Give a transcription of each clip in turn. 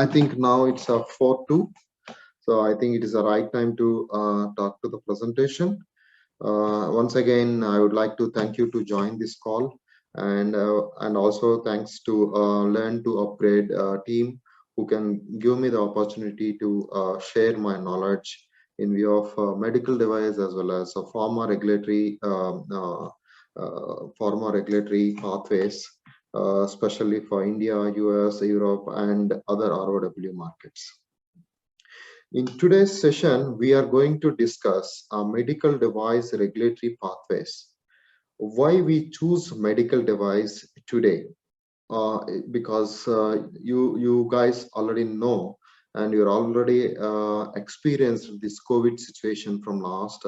I think now it's 4:02, so I think it is the right time to talk to the presentation. Once again, I would like to thank you to join this call, and also thanks to Learn to Upgrade team who can give me the opportunity to share my knowledge in view of medical device as well as pharma regulatory pathways, especially for India, US, Europe, and other ROW markets. In today's session, we are going to discuss medical device regulatory pathways. Why we choose medical device today? Because you guys already know, and you're already experienced this COVID situation from last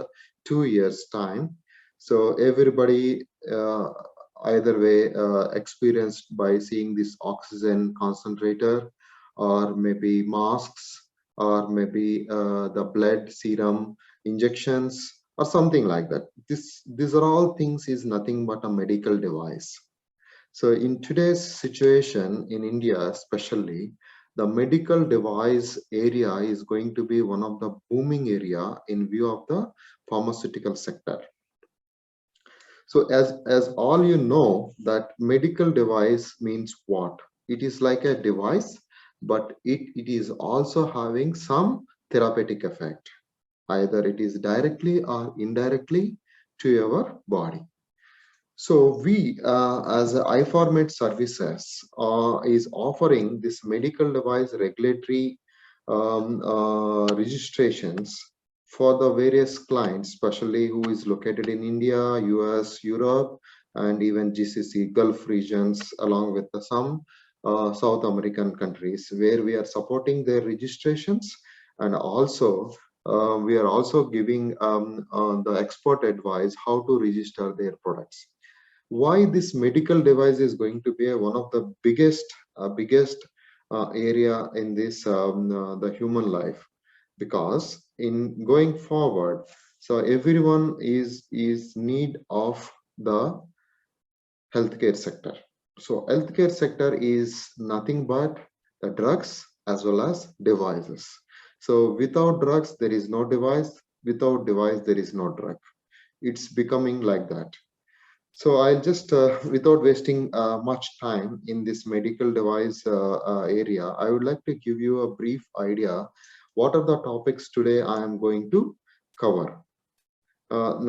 2 years time. So everybody either way experienced by seeing this oxygen concentrator, or maybe masks, or maybe the blood serum injections, or something like that. These are all things is nothing but a medical device. So in today's situation in India, especially, the medical device area is going to be one of the booming area in view of the pharmaceutical sector. So as all you know, that medical device means what? It is like a device, but it is also having some therapeutic effect. Either it is directly or indirectly to your body. So we, as iFormat Services, is offering this medical device regulatory registrations for the various clients, especially who is located in India, US, Europe, and even GCC, Gulf regions, along with some South American countries, where we are supporting their registrations, and also we are also giving the expert advice how to register their products. Why this medical device is going to be one of the biggest area in this the human life? Because in going forward, so everyone is need of the healthcare sector. So healthcare sector is nothing but the drugs as well as devices. So without drugs there is no device, without device there is no drug. It's becoming like that. So I'll just, without wasting much time in this medical device area, I would like to give you a brief idea. What are the topics today I am going to cover?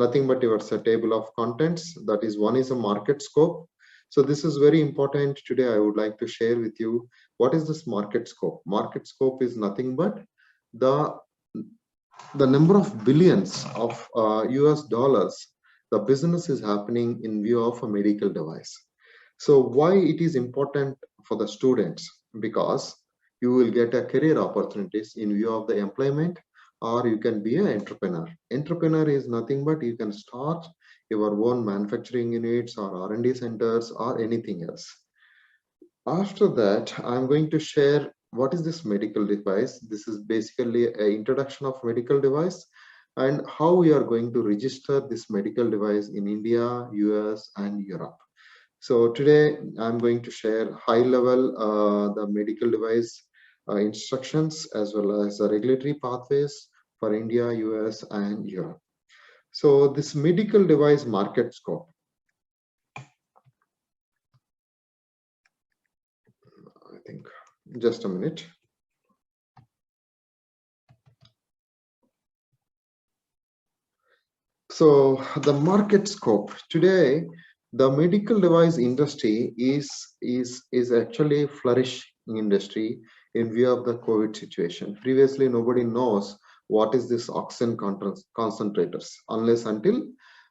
Nothing but your table of contents. That is, one is a market scope. So this is very important today. I would like to share with you what is this market scope. Market scope is nothing but the number of billions of US dollars the business is happening in view of a medical device. So why it is important for the students? Because you will get a career opportunities in view of the employment, or you can be an entrepreneur. Entrepreneur is nothing but you can start your own manufacturing units or R&D centers or anything else. After that, I'm going to share what is this medical device. This is basically an introduction of medical device, and how we are going to register this medical device in India, US, and Europe. So today I'm going to share high level the medical device instructions as well as the regulatory pathways for India, US, and Europe. So this medical device market scope. I think just a minute. So the market scope today, the medical device industry is actually flourishing industry in view of the COVID situation. Previously, nobody knows what is this oxygen concentrators unless until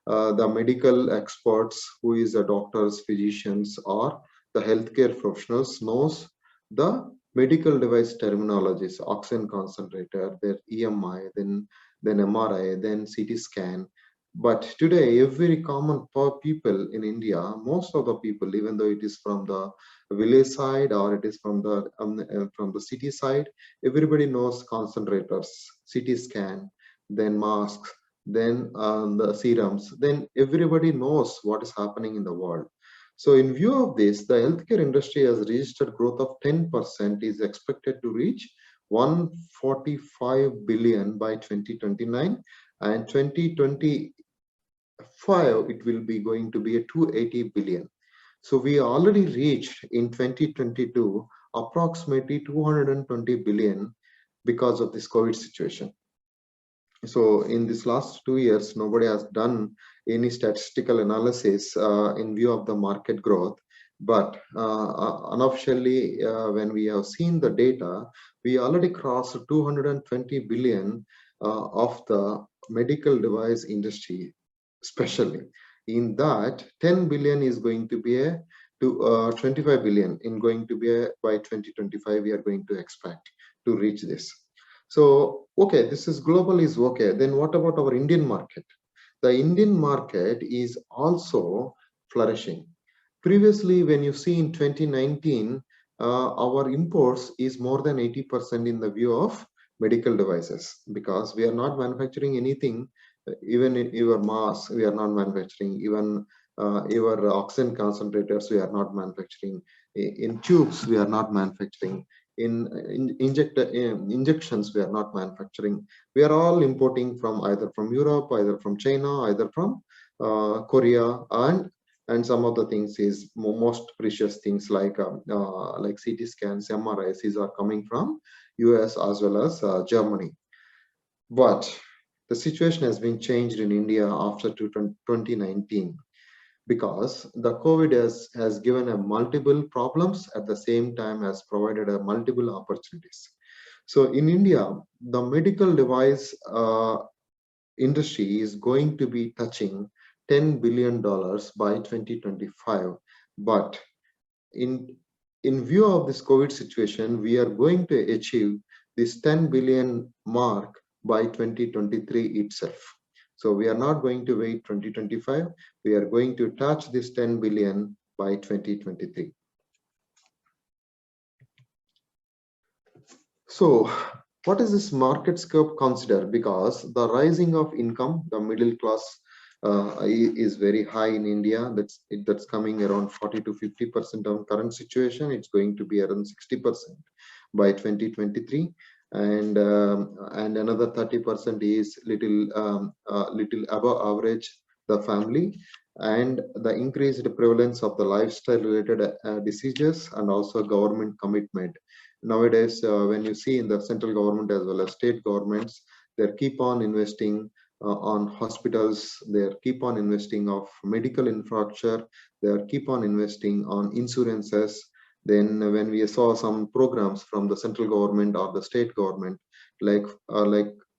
the medical experts, who is the doctors, physicians, or the healthcare professionals knows the medical device terminologies, oxygen concentrator, their EMI, then MRI, then CT scan. But today, every common people in India, most of the people, even though it is from the village side or it is from the city side, everybody knows concentrators, CT scan, then masks, then the serums. Then everybody knows what is happening in the world. So in view of this, the healthcare industry has registered growth of 10%, is expected to reach 145 billion by 2029, and 2025 it will be going to be a 280 billion. So we already reached in 2022 approximately 220 billion because of this COVID situation. So in this last 2 years, nobody has done any statistical analysis in view of the market growth. But unofficially, when we have seen the data, we already crossed 220 billion of the medical device industry, especially. In that, 10 billion is going to be a to 25 billion in going to be a, by 2025 we are going to expect to reach this. So, okay, this is global is okay. Then what about our Indian market? The Indian market is also flourishing. Previously, when you see in 2019, our imports is more than 80% in the view of medical devices, because we are not manufacturing anything, even in your mask, we are not manufacturing, even your oxygen concentrators, we are not manufacturing, in tubes, we are not manufacturing, in injections we are not manufacturing. We are all importing from either from Europe, either from China, either from Korea, and some of the things is most precious things like CT scans, MRIs, these are coming from US as well as Germany. But the situation has been changed in India after 2019, because the COVID has given a multiple problems, at the same time has provided a multiple opportunities. So in India, the medical device industry is going to be touching $10 billion by 2025. But in view of this COVID situation, we are going to achieve this 10 billion mark by 2023 itself. So we are not going to wait 2025. We are going to touch this 10 billion by 2023. So what is this market scope consider? Because the rising of income, the middle class is very high in India. That's coming around 40 to 50% on current situation. It's going to be around 60% by 2023. And another 30% is little above average the family, and the increased prevalence of the lifestyle related diseases, and also government commitment. Nowadays, when you see in the central government as well as state governments, they keep on investing on hospitals, they keep on investing of medical infrastructure, they keep on investing on insurances. Then when we saw some programs from the central government or the state government, like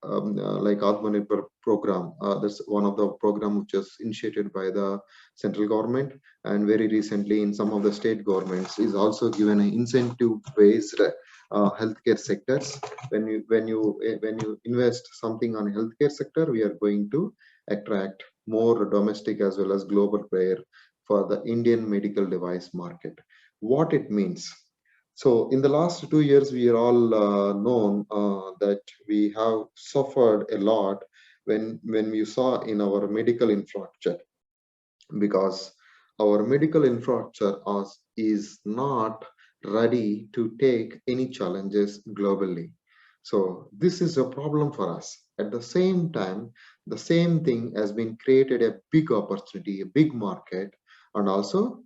Atmanirbhar program, that's one of the program which is initiated by the central government, and very recently in some of the state governments is also given an incentive based healthcare sectors. When you invest something on healthcare sector, we are going to attract more domestic as well as global player for the Indian medical device market. What it means? So in the last 2 years, we are all known that we have suffered a lot when we saw in our medical infrastructure, because our medical infrastructure is not ready to take any challenges globally. So this is a problem for us. At the same time, the same thing has been created a big opportunity, a big market, and also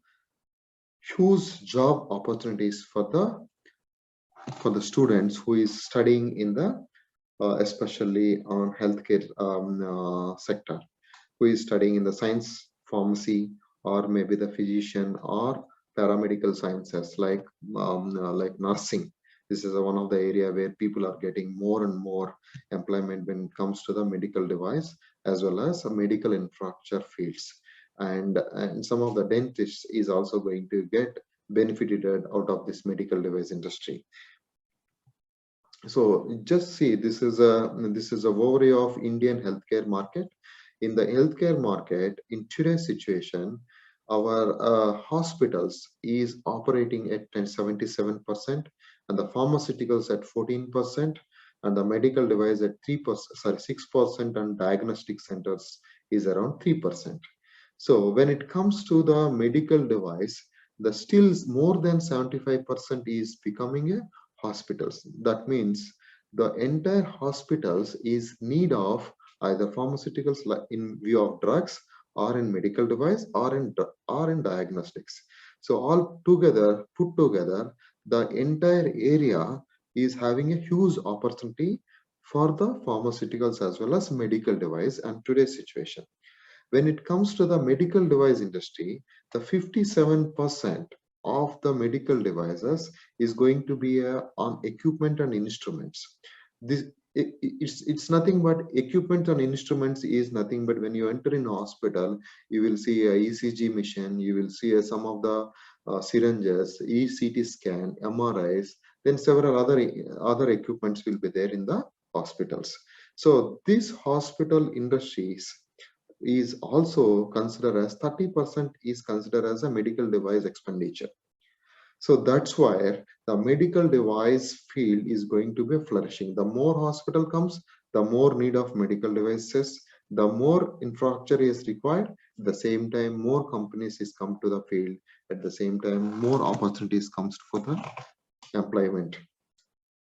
huge job opportunities for the students who is studying in the especially on healthcare sector, who is studying in the science, pharmacy, or maybe the physician or paramedical sciences like nursing. This is one of the area where people are getting more and more employment when it comes to the medical device as well as medical infrastructure fields. And some of the dentists is also going to get benefited out of this medical device industry. So just see, this is a overview of Indian healthcare market. In the healthcare market, in today's situation, our hospitals is operating at 77%, and the pharmaceuticals at 14%, and the medical device at 6%, and diagnostic centers is around 3%. So when it comes to the medical device, the still more than 75% is becoming a hospitals. That means the entire hospitals is need of either pharmaceuticals like in view of drugs or in medical device or in diagnostics. So all together, put together, the entire area is having a huge opportunity for the pharmaceuticals as well as medical device and today's situation. When it comes to the medical device industry, the 57% of the medical devices is going to be on equipment and instruments. This it's nothing but equipment and instruments is nothing but when you enter in a hospital, you will see a ECG machine, you will see some of the syringes, ECT scan, MRIs, then several other equipments will be there in the hospitals. So these hospital industries is also considered as 30% is considered as a medical device expenditure. So that's why the medical device field is going to be flourishing. The more hospital comes, the more need of medical devices, the more infrastructure is required. At the same time, more companies is come to the field. At the same time, more opportunities comes for the employment.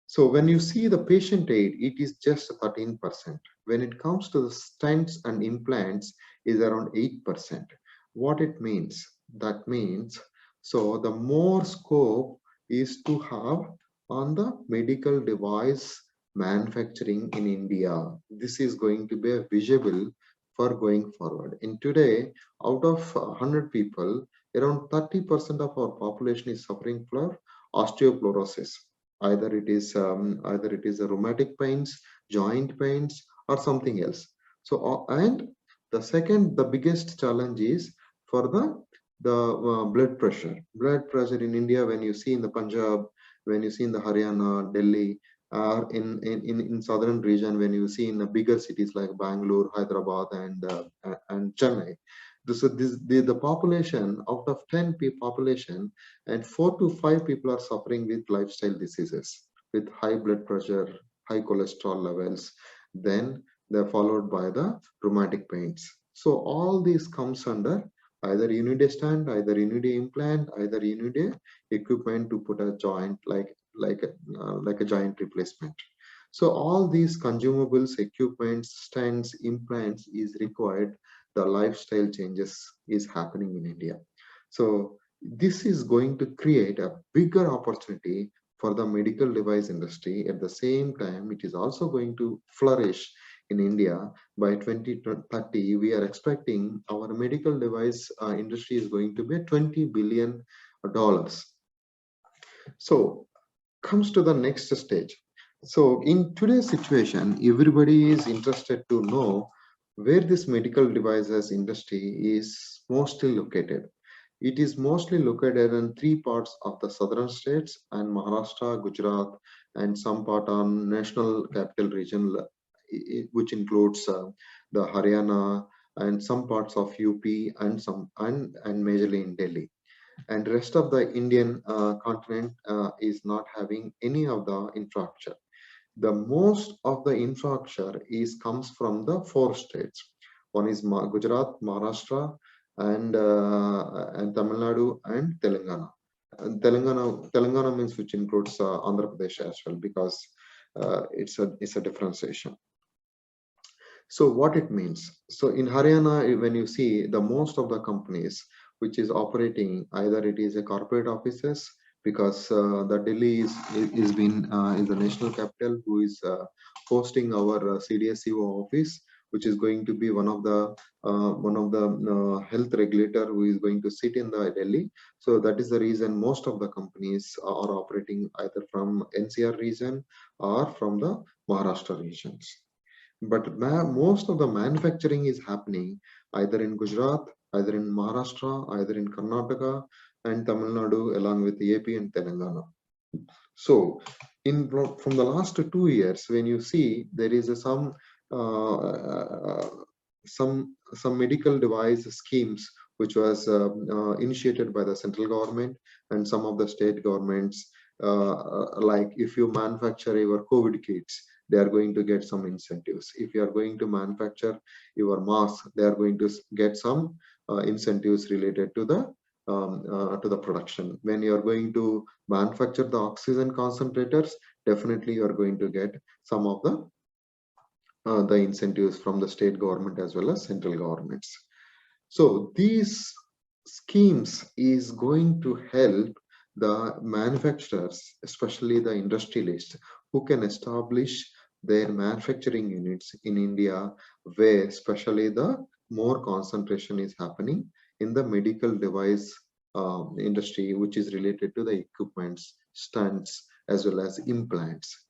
So when you see the patient aid, it is just 13%. When it comes to the stents and implants, is around 8%. What it means? That means, so the more scope is to have on the medical device manufacturing in India. This is going to be visible for going forward. In today, out of 100 people, around 30% of our population is suffering from osteoporosis. Either it is a rheumatic pains, joint pains, or something else. So and the second, the biggest challenge is for the blood pressure. Blood pressure in India, when you see in the Punjab, when you see in the Haryana, Delhi, or in southern region, when you see in the bigger cities like Bangalore, Hyderabad, and Chennai. The population out of 10 population, and 4 to 5 people are suffering with lifestyle diseases with high blood pressure, high cholesterol levels. Then they're followed by the rheumatic pains. So all these comes under either you need a stand, either you need a implant, either you need a equipment to put a joint like a joint replacement. So all these consumables, equipments, stands, implants is required. The lifestyle changes is happening in India. So this is going to create a bigger opportunity for the medical device industry. At the same time, it is also going to flourish in India. By 2030. We are expecting our medical device industry is going to be $20 billion. So comes to the next stage. So in today's situation, everybody is interested to know where this medical devices industry is mostly located. It is mostly located in three parts of the southern states and Maharashtra, Gujarat, and some part on national capital region, which includes the Haryana and some parts of UP and majorly in Delhi. And rest of the Indian continent is not having any of the infrastructure. The most of the infrastructure is comes from the four states. One is Gujarat, Maharashtra, and Tamil Nadu and Telangana. And Telangana means which includes Andhra Pradesh as well because it's a differentiation. So what it means? So in Haryana, when you see the most of the companies which is operating, either it is a corporate offices because the Delhi is the national capital who is hosting our CDSCO office, which is going to be one of the health regulator who is going to sit in the Delhi. So that is the reason most of the companies are operating either from NCR region or from the Maharashtra regions. But most of the manufacturing is happening either in Gujarat, either in Maharashtra, either in Karnataka and Tamil Nadu, along with AP and Telangana. So, from the last 2 years, when you see there is some medical device schemes which was initiated by the central government and some of the state governments like if you manufacture your COVID kits, they are going to get some incentives. If you are going to manufacture your mask, they are going to get some incentives related to the production. When you are going to manufacture the oxygen concentrators, definitely you are going to get some of the incentives from the state government as well as central governments. So these schemes is going to help the manufacturers, especially the industrialists, who can establish their manufacturing units in India, where especially the more concentration is happening in the medical device industry, which is related to the equipments, stunts, as well as implants.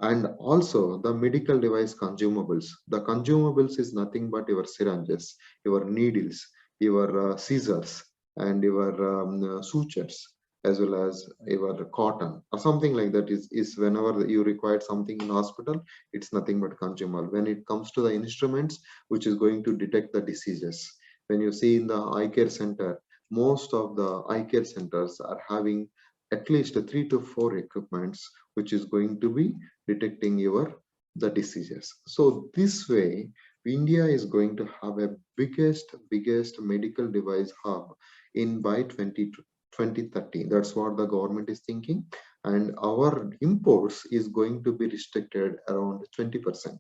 And also the medical device consumables. The consumables is nothing but your syringes, your needles, your scissors, and your sutures, as well as your cotton or something like that. Is whenever you require something in hospital, it's nothing but consumable. When it comes to the instruments which is going to detect the diseases, when you see in the eye care center, most of the eye care centers are having at least 3 to 4 equipments which is going to be detecting the diseases. So this way, India is going to have a biggest medical device hub in by 2030. That's what the government is thinking. And our imports is going to be restricted around 20%.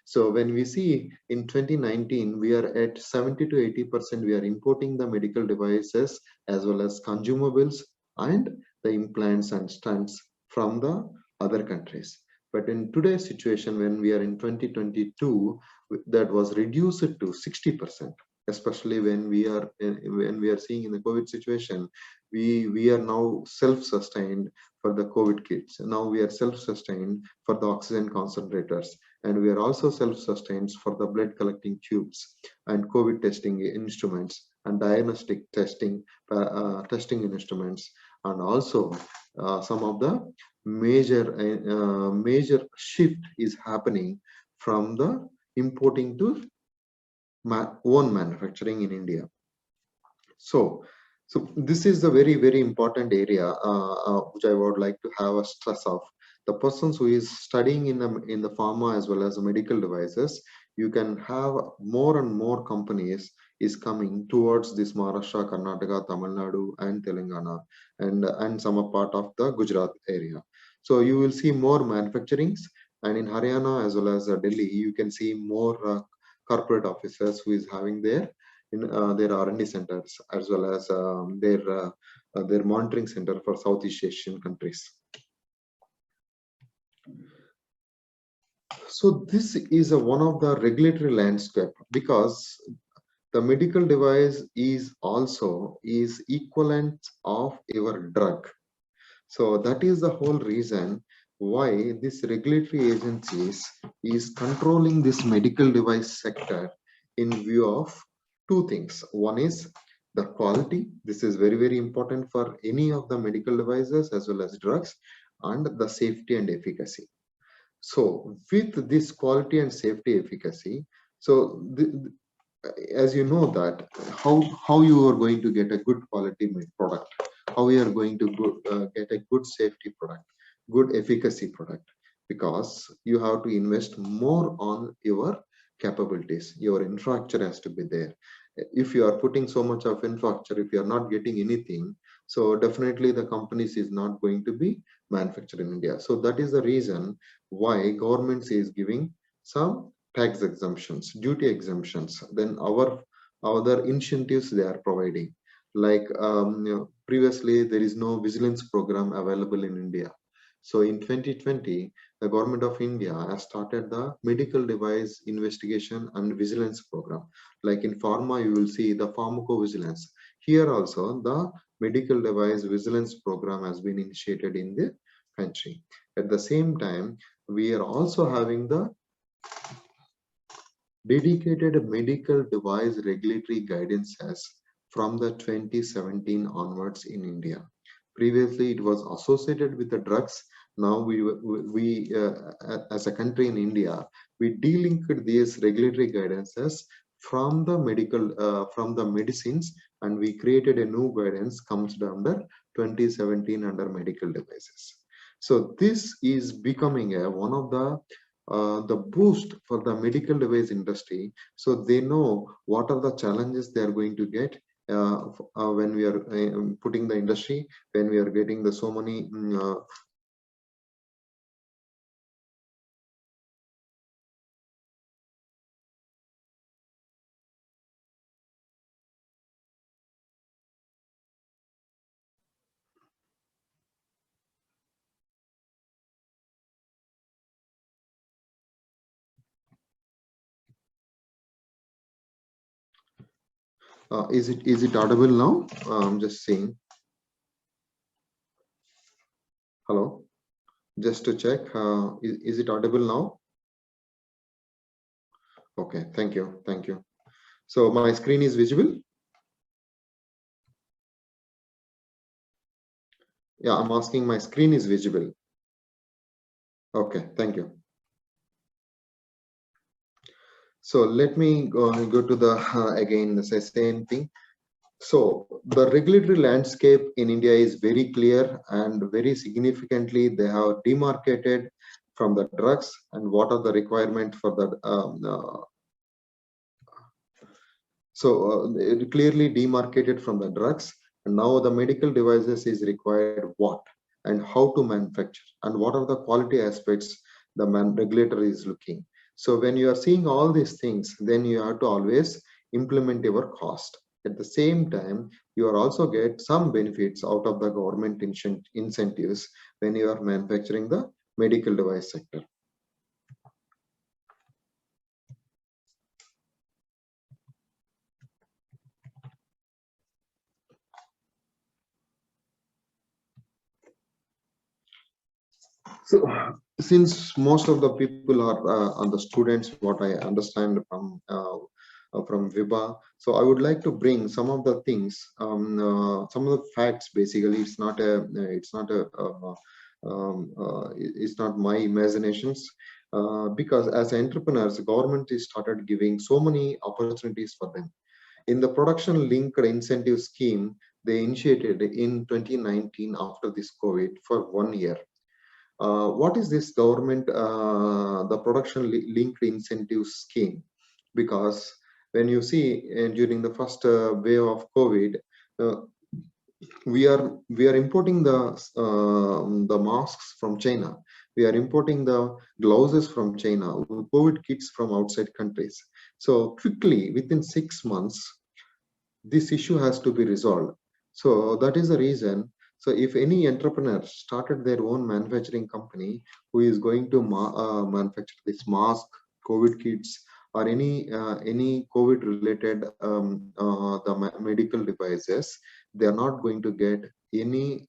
So when we see in 2019, we are at 70 to 80%, we are importing the medical devices as well as consumables and the implants and stents from the other countries. But in today's situation, when we are in 2022, that was reduced to 60%. Especially when we are seeing in the COVID situation, we are now self-sustained for the COVID kits. Now we are self-sustained for the oxygen concentrators, and we are also self-sustained for the blood collecting tubes and COVID testing instruments and diagnostic testing instruments, and also some of the major shift is happening from the importing to own manufacturing in India. So this is a very important area which I would like to have a stress of. The persons who is studying in the pharma as well as medical devices, you can have more and more companies is coming towards this Maharashtra, Karnataka, Tamil Nadu, and Telangana, and some are part of the Gujarat area. So you will see more manufacturings, and in Haryana as well as Delhi, you can see more corporate officers who is having their R&D centers as well as their monitoring center for Southeast Asian countries. So this is one of the regulatory landscape, because the medical device is equivalent of your drug. So that is the whole reason why this regulatory agencies is controlling this medical device sector in view of two things. One is the quality. This is very important for any of the medical devices as well as drugs, and the safety and efficacy. So with this quality and safety efficacy, so as you know that how you are going to get a good quality product, how you are going to get a good safety product, good efficacy product, because you have to invest more on your capabilities. Your infrastructure has to be there. If you are putting so much of infrastructure, if you are not getting anything, so definitely the companies is not going to be manufactured in India. So that is the reason why government is giving some tax exemptions, duty exemptions, then our other incentives they are providing. Like previously there is no vigilance program available in India. So in 2020, the government of India has started the medical device investigation and vigilance program. Like in pharma, you will see the pharmacovigilance. Here also the medical device vigilance program has been initiated in the country. At the same time, we are also having the dedicated medical device regulatory guidances from the 2017 onwards in India. Previously, it was associated with the drugs. Now we as a country in India, we delinked these regulatory guidances from the from the medicines, and we created a new guidance comes under 2017 under medical devices. So this is becoming one of the boost for the medical device industry. So they know what are the challenges they are going to get when we are putting the industry, when we are getting the so many is it audible now? I'm just saying. Hello, just to check. Is it audible now? Okay, thank you, thank you. So my screen is visible. Yeah, I'm asking my screen is visible. Okay, thank you. So let me go to the again the same thing. So the regulatory landscape in India is very clear, and very significantly they have demarcated from the drugs and what are the requirements for the it clearly demarcated from the drugs, and now the medical devices is required what and how to manufacture and what are the quality aspects the regulator is looking. So when you are seeing all these things, then you have to always implement your cost. At the same time, you are also get some benefits out of the government incentives when you are manufacturing the medical device sector. So, since most of the people are the students, what I understand from VIBA, so I would like to bring some of the things, some of the facts. Basically, it's not my imaginations. Because as entrepreneurs, the government is started giving so many opportunities for them. In the production linked incentive scheme, they initiated in 2019 after this COVID for 1 year. What is this government, the production linked incentive scheme? Because when you see during the first wave of COVID, uh, we are importing the masks from China. We are importing the gloves from China, COVID kits from outside countries. So quickly, within 6 months, this issue has to be resolved. So that is the reason. So if any entrepreneur started their own manufacturing company who is going to manufacture this mask, COVID kits, or any COVID related the medical devices, they are not going to get any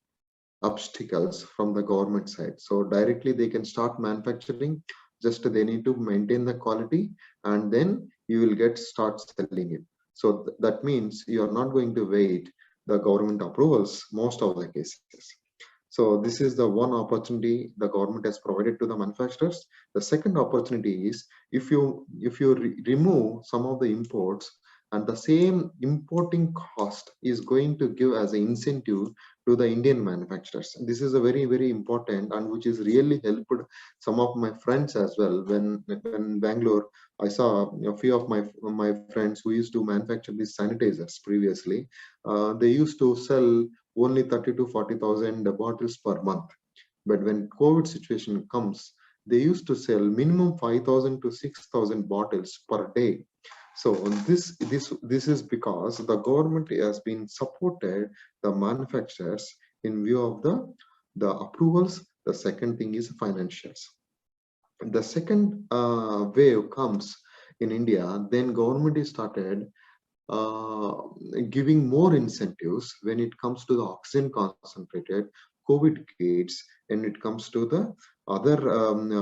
obstacles from the government side. So directly they can start manufacturing. Just they need to maintain the quality, and then you will get start selling it. So that means you are not going to wait the government approvals most of the cases. So this is the one opportunity the government has provided to the manufacturers. The second opportunity is if you remove some of the imports, and the same importing cost is going to give as an incentive to the Indian manufacturers. This is a very important, and which is really helped some of my friends as well. When Bangalore, I saw a few of my friends who used to manufacture these sanitizers previously. They used to sell only 30 to 40,000 bottles per month. But when COVID situation comes, they used to sell minimum 5,000 to 6,000 bottles per day. So this is because the government has been supported the manufacturers in view of the approvals. The second thing is financials. The second wave comes in India, then government is started uh, giving more incentives when it comes to the oxygen concentrated COVID kits, and it comes to the other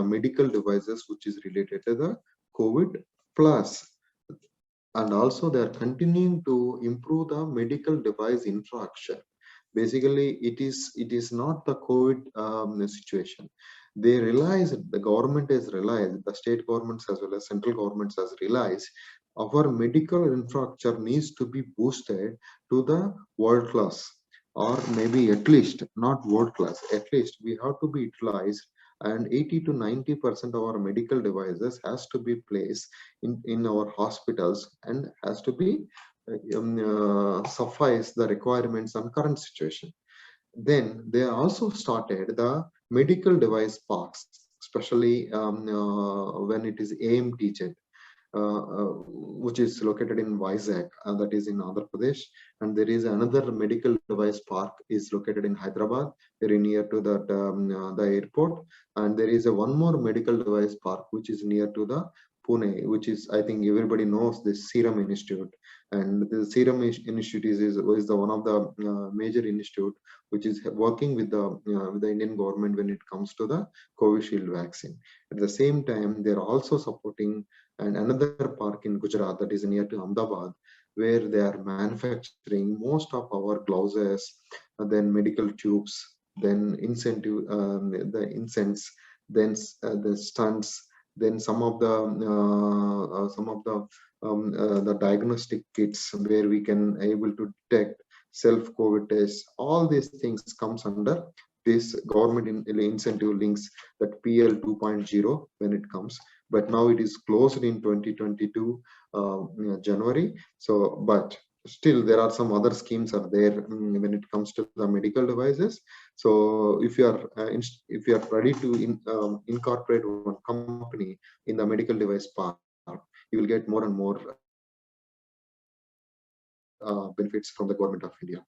medical devices which is related to the COVID plus. And also they are continuing to improve the medical device infrastructure. Basically, it is not the COVID situation. They realize, the government has realized, the state governments as well as central governments has realized our medical infrastructure needs to be boosted to the world class. or maybe at least not world class, at least we have to be utilized, and 80 to 90% of our medical devices has to be placed in our hospitals and has to be suffice the requirements on current situation. Then they also started the medical device parks, especially when it is AMT jet, which is located in Vizag, that is in Andhra Pradesh. And there is another medical device park is located in Hyderabad, very near to that the airport. And there is a one more medical device park which is near to the Pune, which is, I think everybody knows, this Serum Institute. And the Serum Institute is the one of the major institute which is working with the Indian government when it comes to the Covishield vaccine. At the same time, they're also supporting and another park in Gujarat that is near to Ahmedabad, where they are manufacturing most of our gloves, then medical tubes, then the incense, then the stunts, then some of the diagnostic kits where we can able to detect self COVID tests. All these things comes under this government incentive links, that PL 2.0 when it comes, but now it is closed in 2022 January. So, but still there are some other schemes are there when it comes to the medical devices. So if you are ready to incorporate one company in the medical device part, you will get more and more benefits from the government of India.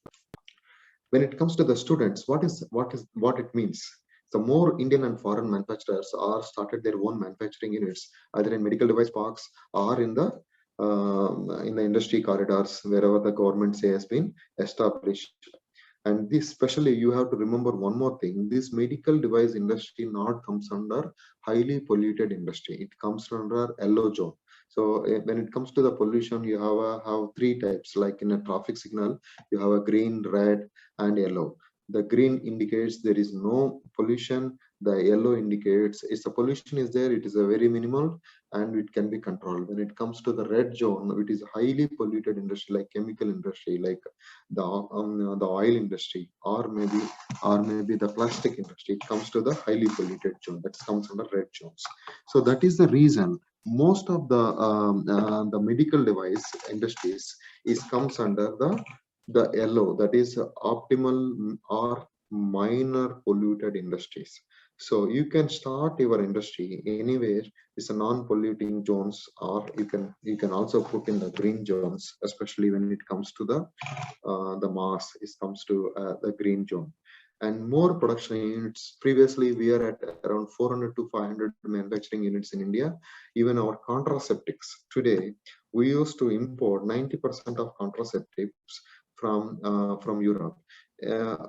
When it comes to the students, what it means? The more Indian and foreign manufacturers are started their own manufacturing units, either in medical device parks or in the industry corridors, wherever the government say has been established. And this, especially, you have to remember one more thing: this medical device industry not comes under highly polluted industry. It comes under yellow zone. So when it comes to the pollution, you have three types. Like in a traffic signal, you have a green, red, and yellow. The green indicates there is no pollution. The yellow indicates if the pollution is there, it is a very minimal and it can be controlled. When it comes to the red zone, it is highly polluted industry like chemical industry, like the oil industry, or maybe the plastic industry. It comes to the highly polluted zone that comes under red zones. So that is the reason most of the medical device industries is comes under the yellow, that is optimal or minor polluted industries. So you can start your industry anywhere is a non-polluting zones, or you can also put in the green zones, especially when it comes to the mass, it comes to the green zone. And more production units. Previously we are at around 400 to 500 manufacturing units in India. Even our contraceptives today, we used to import 90% of contraceptives from Europe. Uh,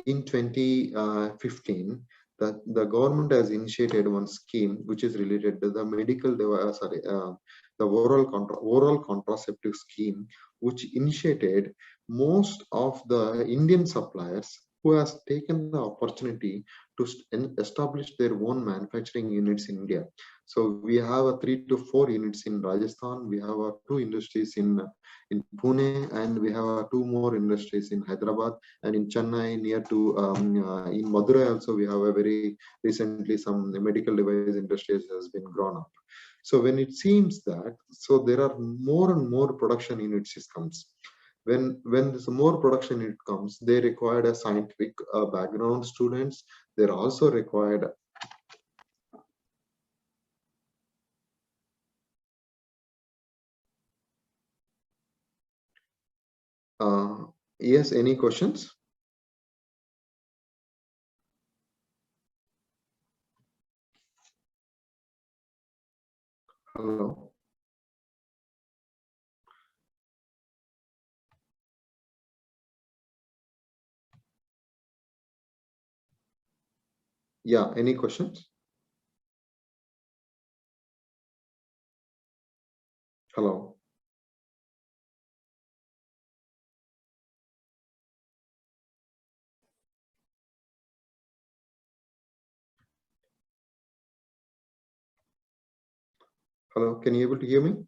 in 2015, the government has initiated one scheme which is related to the the oral contraceptive scheme, which initiated most of the Indian suppliers who has taken the opportunity to establish their own manufacturing units in India. So we have a 3 to 4 units in Rajasthan. We have two industries in Pune, and we have two more industries in Hyderabad and in Chennai, near to in Madurai also. We have a very recently some medical device industries has been grown up. So when it seems that, so there are more and more production units comes. When there's more production unit comes, they required a scientific background students. They're also required. Yes, any questions? Hello. Yeah, any questions? Hello. Hello, can you able to hear me?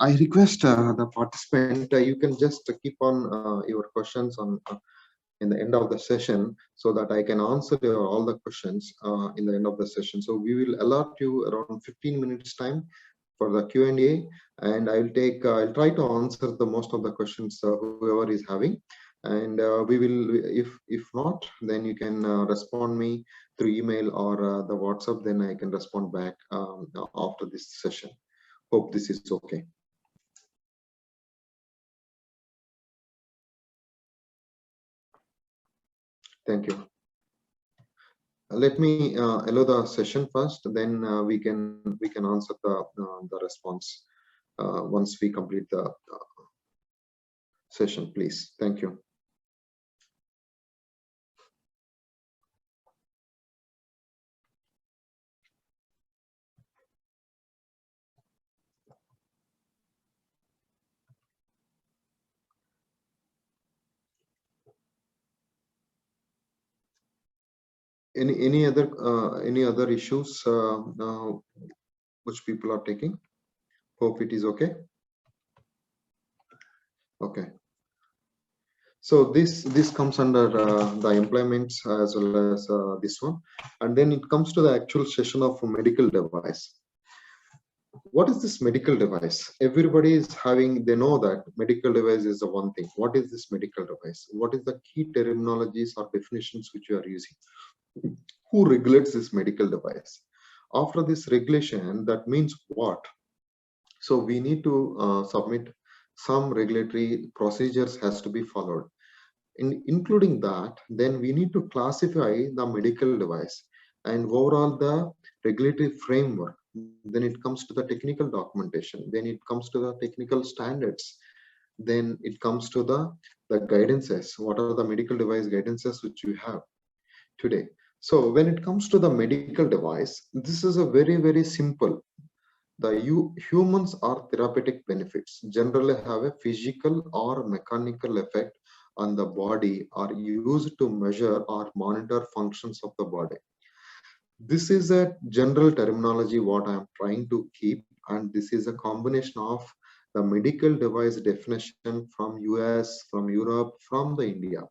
I request the participant, you can just keep on your questions on in the end of the session, so that I can answer all the questions in the end of the session. So we will allot you around 15 minutes time for the Q&A, and I'll try to answer the most of the questions whoever is having, and we will, if not, then you can respond me through email or the WhatsApp, then I can respond back after this session. Hope this is okay. Thank you. Let me allow the session first, then we can answer the response once we complete the session, please. Thank you. Any other issues which people are taking? Hope it is okay. Okay. So this comes under the employments as well as this one, and then it comes to the actual session of a medical device. What is this medical device? Everybody is having, they know that medical device is the one thing. What is this medical device? What is the key terminologies or definitions which you are using? Who regulates this medical device? After this regulation, that means what? So we need to submit some regulatory procedures has to be followed. Including that, then we need to classify the medical device and overall the regulatory framework. Then it comes to the technical documentation, then it comes to the technical standards, then it comes to the guidances. What are the medical device guidances which we have today? So when it comes to the medical device, this is a very simple. The humans or therapeutic benefits generally have a physical or mechanical effect on the body, are used to measure or monitor functions of the body. This is a general terminology what I am trying to keep, and this is a combination of the medical device definition from US, from Europe, from the India.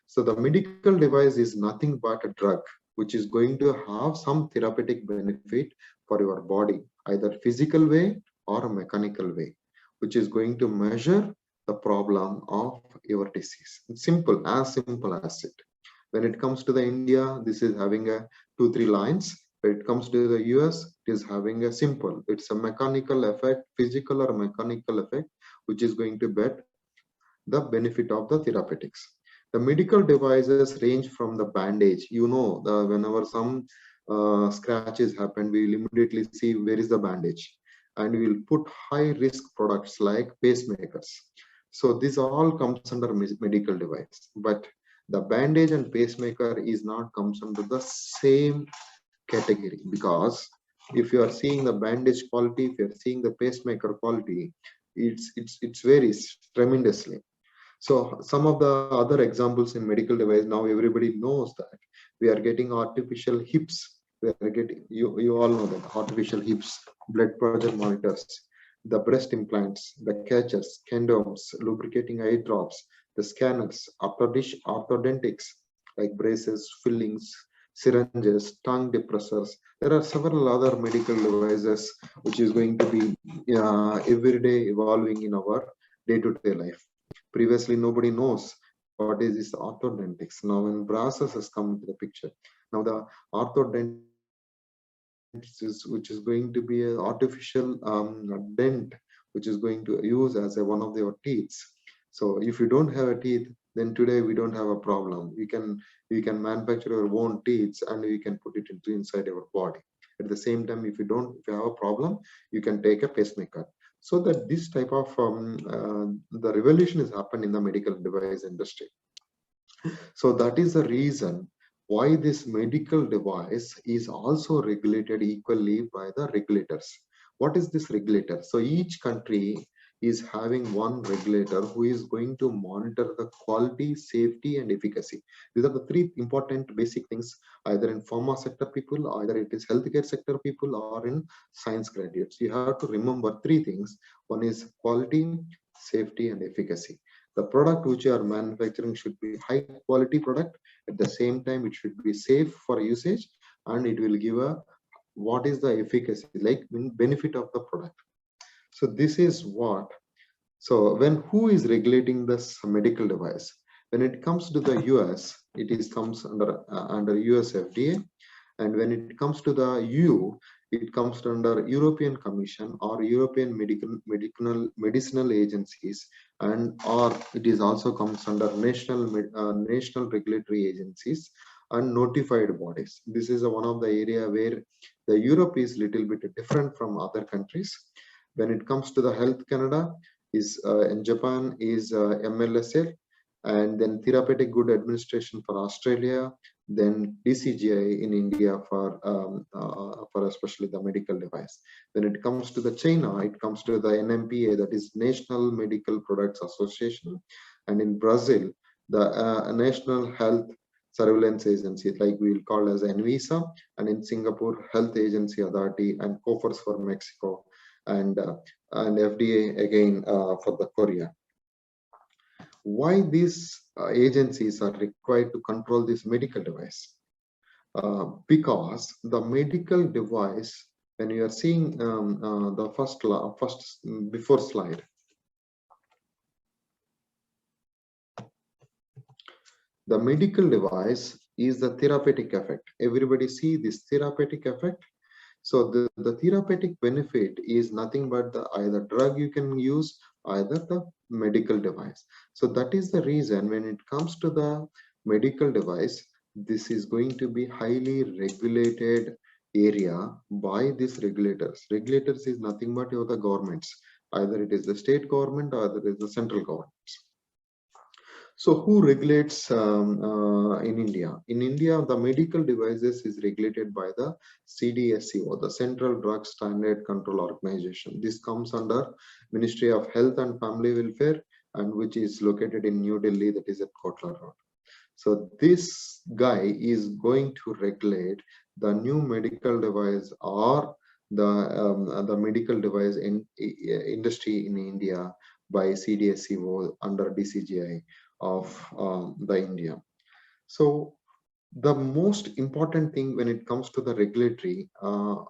So the medical device is nothing but a drug which is going to have some therapeutic benefit for your body, either physical way or a mechanical way, which is going to measure the problem of your disease. It's simple as it. When it comes to the India, this is having a 2-3 lines. When it comes to the US, it is having a simple. It's a mechanical effect, physical or mechanical effect, which is going to bet the benefit of the therapeutics. The medical devices range from the bandage. Whenever some scratches happen, we will immediately see where is the bandage, and we will put high risk products like pacemakers. So this all comes under medical device, but the bandage and pacemaker is not comes under the same category, because if you are seeing the bandage quality, if you are seeing the pacemaker quality, it's varies tremendously. So some of the other examples in medical device, now everybody knows that we are getting artificial hips. We are getting, you all know that artificial hips, blood pressure monitors, the breast implants, the catchers, condoms, lubricating eye drops, the scanners, orthodontics like braces, fillings, syringes, tongue depressors. There are several other medical devices which is going to be every day evolving in our day-to-day life. Previously, nobody knows what is this orthodontics. Now, when braces has come into the picture, now the orthodontics which is going to be an artificial dent, which is going to use as one of your teeth. So, if you don't have a teeth, then today we don't have a problem. We can manufacture our own teeth and we can put it inside our body. At the same time, if you have a problem, you can take a pacemaker. So that this type of the revolution has happened in the medical device industry. So that is the reason why this medical device is also regulated equally by the regulators. What is this regulator? So each country is having one regulator who is going to monitor the quality, safety, and efficacy. These are the three important basic things, either in pharma sector people, either it is healthcare sector people, or in science graduates. You have to remember three things. One is quality, safety, and efficacy. The product which you are manufacturing should be high quality product. At the same time, it should be safe for usage, and it will give a what is the efficacy, like benefit of the product. So this is what. So when who is regulating this medical device? When it comes to the US, it is comes under US FDA, and when it comes to the EU, it comes under European Commission or European medicinal agencies, and or it is also comes under national regulatory agencies and notified bodies. This is one of the area where the Europe is little bit different from other countries. When it comes to the Health Canada, is in Japan is MLSL, and then Therapeutic Good Administration for Australia, then DCGI in India for especially the medical device. When it comes to the China, it comes to the NMPA, that is National Medical Products Association, and in Brazil, the National Health Surveillance Agency, like we will call as NVISA, and in Singapore, Health Agency Authority, and COFERS for Mexico, and FDA again for the Korea. Why these agencies are required to control this medical device? Because the medical device, when you are seeing the first before slide, the medical device is the therapeutic effect. Everybody see this therapeutic effect. So the therapeutic benefit is nothing but the either drug you can use, either the medical device. So that is the reason when it comes to the medical device, this is going to be highly regulated area by these regulators. Regulators is nothing but the governments. Either it is the state government or it is the central governments. So who regulates in India? In India, the medical devices is regulated by the CDSCO, the Central Drug Standard Control Organization. This comes under Ministry of Health and Family Welfare, and which is located in New Delhi, that is at Kotla Road. So this guy is going to regulate the new medical device or the medical device industry in India by CDSCO under DCGI of the India. So the most important thing when it comes to the regulatory for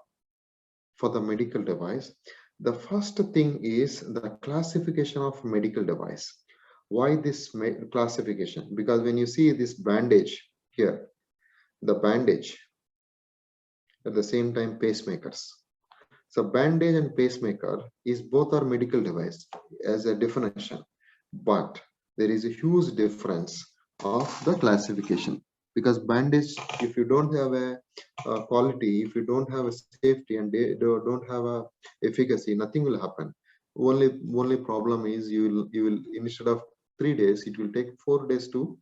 the medical device, the first thing is the classification of medical device. Why this classification? Because when you see this bandage here, the bandage, at the same time pacemakers. So bandage and pacemaker is both are medical device as a definition, but there is a huge difference of the classification, because bandage, if you don't have a quality, if you don't have a safety and they don't have a efficacy, nothing will happen. Only problem is you will instead of 3 days, it will take 4 days to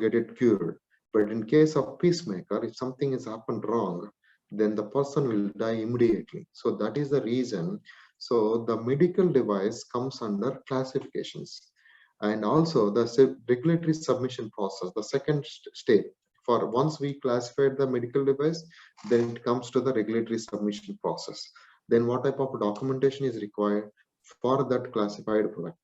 get it cured. But in case of pacemaker, if something has happened wrong, then the person will die immediately. So that is the reason. So the medical device comes under classifications, and also the regulatory submission process, the second step. For once we classified the medical device, then it comes to the regulatory submission process. Then what type of documentation is required for that classified product?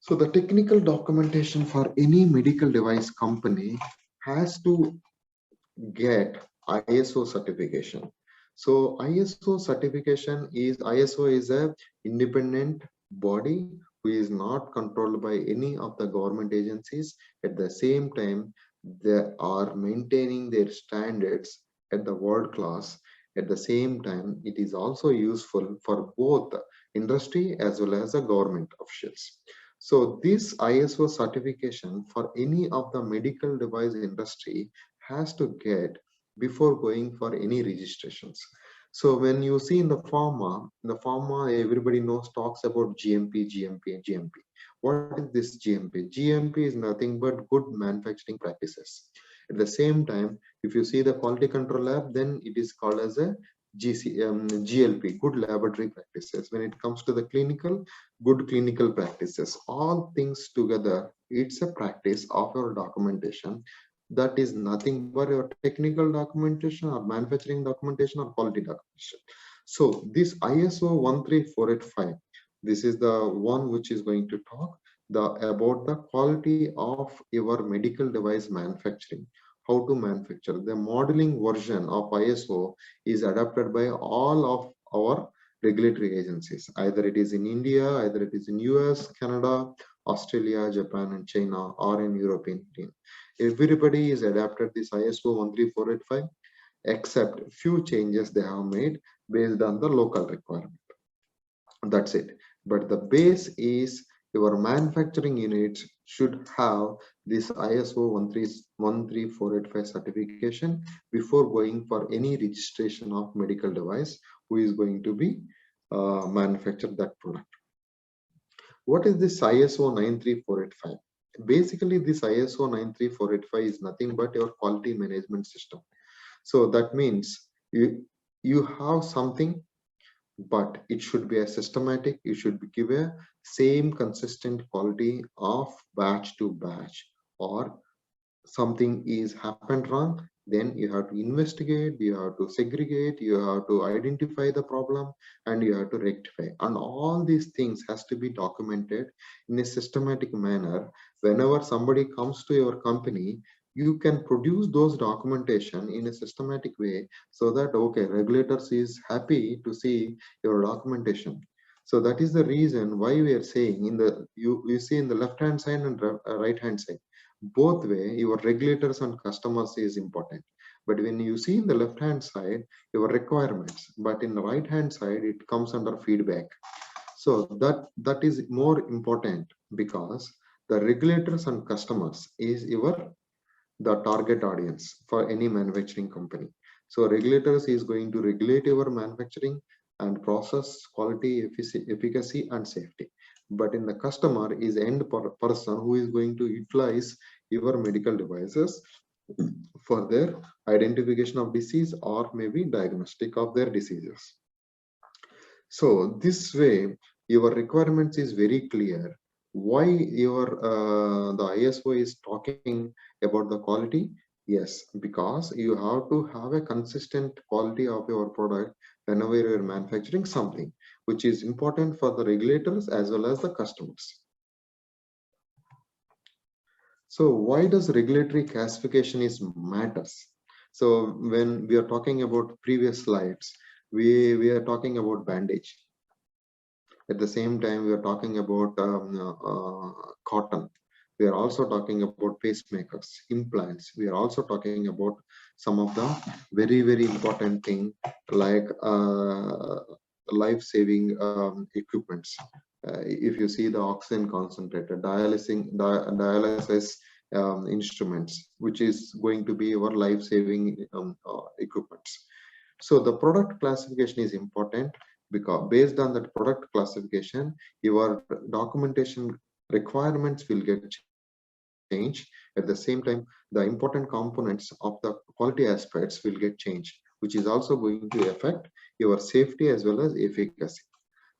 So the technical documentation for any medical device company has to get ISO certification. So ISO certification is, ISO is a independent body who is not controlled by any of the government agencies. At the same time, they are maintaining their standards at the world class. At the same time, it is also useful for both industry as well as the government officials. So this ISO certification for any of the medical device industry has to get before going for any registrations. So when you see in the pharma, everybody knows talks about GMP, GMP, and GMP. What is this GMP? GMP is nothing but good manufacturing practices. At the same time, if you see the quality control lab, then it is called as a GLP, good laboratory practices. When it comes to the clinical, good clinical practices. All things together, it's a practice of your documentation. That is nothing but your technical documentation or manufacturing documentation or quality documentation. So this ISO 13485, this is the one which is going to talk about the quality of your medical device manufacturing, how to manufacture. The modeling version of ISO is adopted by all of our regulatory agencies. Either it is in India, either it is in US, Canada, Australia, Japan, and China, or in European Union. Everybody is adapted this ISO 13485, except few changes they have made based on the local requirement. That's it. But the base is your manufacturing units should have this ISO 13485 certification before going for any registration of medical device who is going to be manufacture that product. What is this ISO 93485? Basically, this ISO 93485 is nothing but your quality management system. So that means you have something, but it should be a systematic. You should give a same consistent quality of batch to batch, or something is happened wrong, then you have to investigate, you have to segregate, you have to identify the problem, and you have to rectify. And all these things has to be documented in a systematic manner. Whenever somebody comes to your company, you can produce those documentation in a systematic way, so that okay, regulators is happy to see your documentation. So that is the reason why we are saying in the you see in the left hand side and right hand side, both way your regulators and customers is important. But when you see in the left hand side your requirements, but in the right hand side it comes under feedback. So that is more important, because the regulators and customers is your the target audience for any manufacturing company. So regulators is going to regulate your manufacturing and process quality, efficacy, and safety. But in the customer is end person who is going to utilize your medical devices for their identification of disease or maybe diagnostic of their diseases. So this way, your requirements is very clear. Why your the ISO is talking about the quality? Yes, because you have to have a consistent quality of your product whenever you are manufacturing something, which is important for the regulators as well as the customers. So why does regulatory classification is matters? So when we are talking about previous slides, we are talking about bandage. At the same time, we are talking about cotton. We are also talking about pacemakers, implants. We are also talking about some of the very important thing like life-saving equipments. If you see the oxygen concentrator, dialysis instruments, which is going to be your life-saving equipments. So the product classification is important, because based on that product classification, your documentation requirements will get changed. At the same time, the important components of the quality aspects will get changed, which is also going to affect your safety as well as efficacy.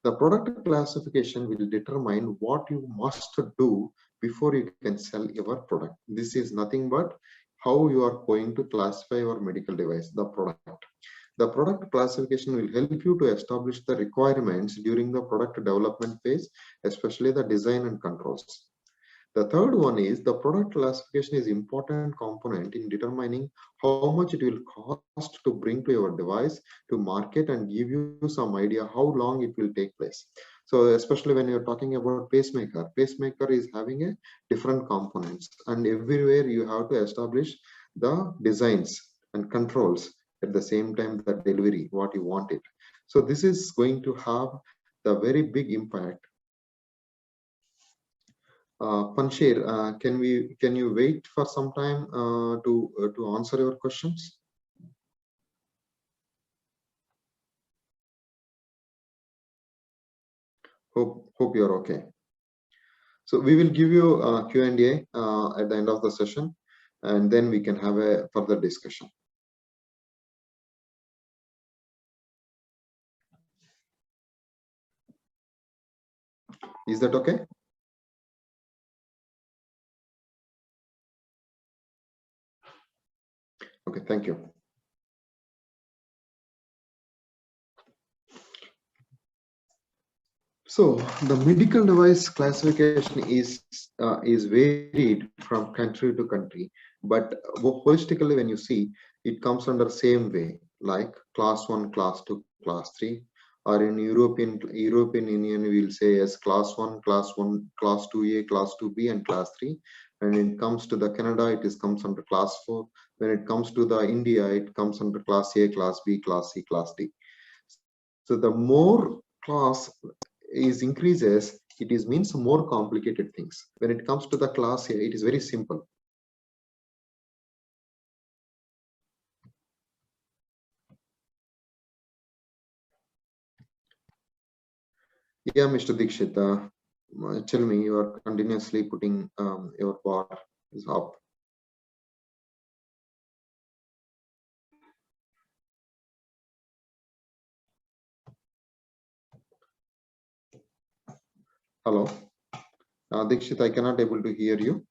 The product classification will determine what you must do before you can sell your product. This is nothing but how you are going to classify your medical device, the product. The product classification will help you to establish the requirements during the product development phase, especially the design and controls. The third one is the product classification is important component in determining how much it will cost to bring to your device to market and give you some idea how long it will take place. So especially when you're talking about pacemaker is having a different components, and everywhere you have to establish the designs and controls at the same time the delivery what you want it. So this is going to have the very big impact. Panshir, can you wait for some time to answer your questions? Hope you're okay. So we will give you a Q&A at the end of the session, and then we can have a further discussion. Is that okay? Okay, thank you. So the medical device classification is varied from country to country, but holistically, when you see, it comes under same way, like class 1, class 2, class 3, or in European Union, we'll say as class 1, class 1, class 2A, class 2B, and class 3. And when it comes to the Canada, comes under class 4. When it comes to the India, it comes under class A, class B, class C, class D. So the more class is increases, it is means more complicated things. When it comes to the class A, it is very simple. Yeah, Mr. Dikshit, tell me, you are continuously putting your bar is up. Hello, Dikshit, I cannot able to hear you.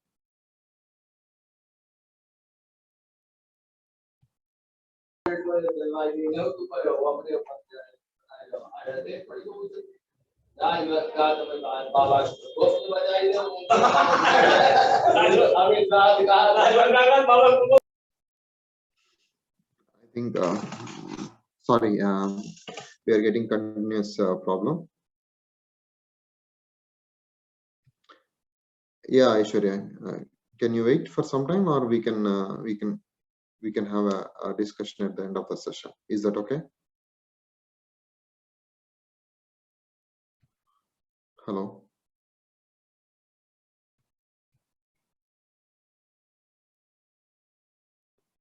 I think, sorry, we are getting continuous problem. Yeah, Aishwarya, can you wait for some time, or we can have a discussion at the end of the session? Is that okay? Hello.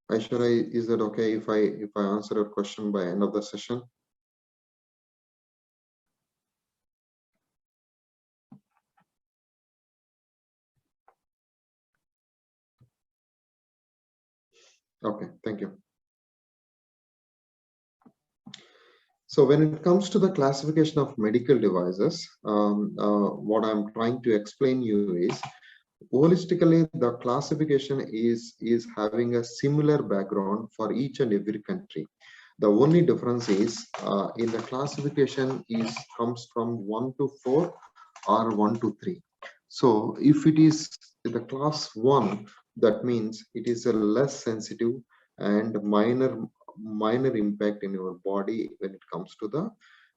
Aishwarya, is that okay if I answer your question by end of the session? Okay, thank you. So when it comes to the classification of medical devices, what I'm trying to explain you is, holistically, the classification is having a similar background for each and every country. The only difference is in the classification comes from 1 to 4 or 1 to 3. So if it is the class 1, that means it is a less sensitive and minor impact in your body when it comes to the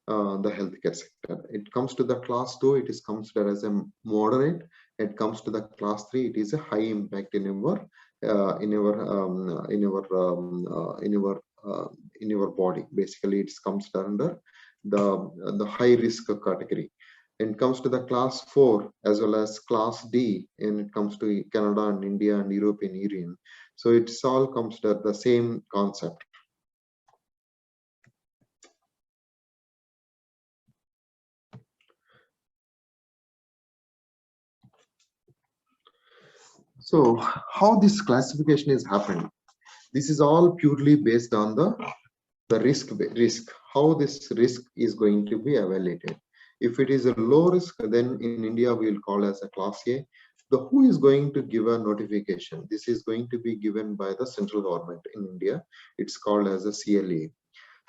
healthcare sector. It comes to the class 2, it is considered as a moderate. It comes to the class 3, it is a high impact in your body. Basically, it comes under the high risk category. When it comes to the class 4 as well as class D, and it comes to Canada and India and European Union, so it's all considered the same concept. So how this classification is happening? This is all purely based on the risk, how this risk is going to be evaluated. If it is a low risk, then in India we will call as a class A. Who is going to give a notification? This is going to be given by the central government in India. It's called as a CLA.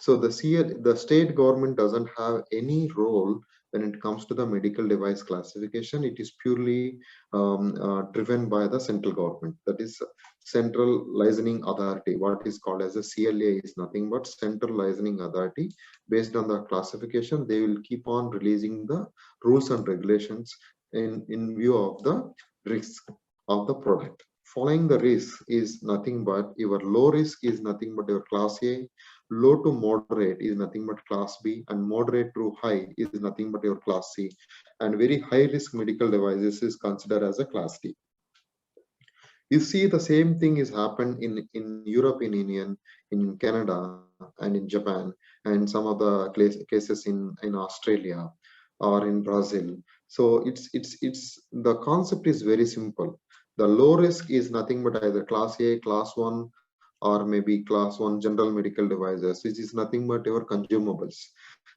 So the state government doesn't have any role when it comes to the medical device classification. It is purely driven by the central government. That is Central Licensing Authority. What is called as a CLA is nothing but Central Licensing Authority. Based on the classification, they will keep on releasing the rules and regulations in view of the risk of the product. Following the risk is nothing but your low risk is nothing but your class A, low to moderate is nothing but class B, and moderate to high is nothing but your class C, and very high risk medical devices is considered as a class D. You see the same thing is happened in European Union, in Canada, and in Japan, and some of the cases in Australia or in Brazil. So it's the concept is very simple. The low risk is nothing but either class A, class 1, or maybe class 1 general medical devices, which is nothing but your consumables.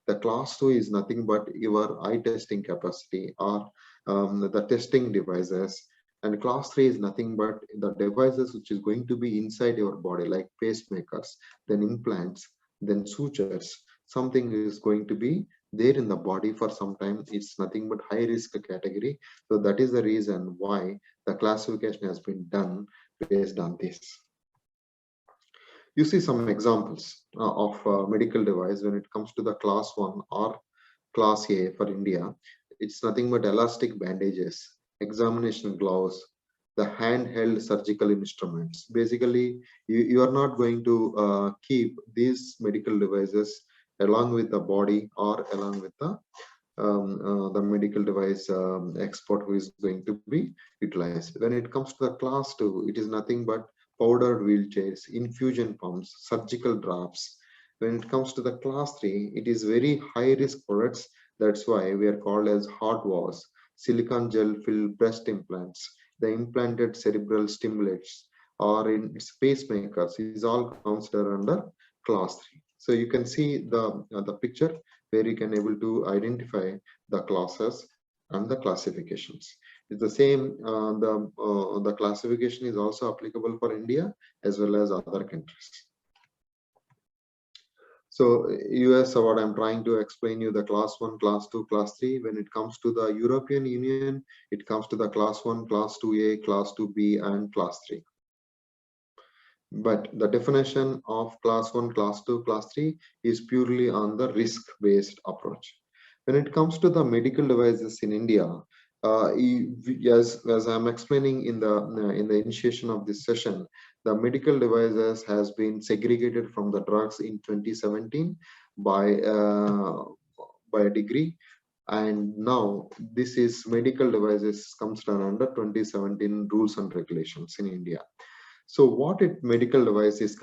The class 2 is nothing but your eye testing capacity or the testing devices. And class 3 is nothing but the devices which is going to be inside your body, like pacemakers, then implants, then sutures. Something is going to be there in the body for some time. It's nothing but high risk category. So that is the reason why the classification has been done based on this. You see some examples of medical device when it comes to the class 1 or class A for India. It's nothing but elastic bandages, examination gloves, the handheld surgical instruments. Basically, you are not going to keep these medical devices along with the body or along with the medical device expert who is going to be utilized. When it comes to the class 2, it is nothing but powdered wheelchairs, infusion pumps, surgical drafts. When it comes to the class 3, it is very high risk products. That's why we are called as hot walls, silicon gel filled breast implants, the implanted cerebral stimulates, or in its pacemakers is all considered under class 3. So you can see the picture where you can able to identify the classes and the classifications. It's the same. The classification is also applicable for India as well as other countries. So US, what I'm trying to explain you, the class 1, class 2, class 3. When it comes to the European Union, it comes to the class 1, class 2A, class 2B, and class 3. But the definition of class 1, class 2, class 3 is purely on the risk-based approach. When it comes to the medical devices in India, as I'm explaining in the initiation of this session, the medical devices has been segregated from the drugs in 2017 by a degree, and now this is medical devices comes down under 2017 rules and regulations in India. So what it medical device is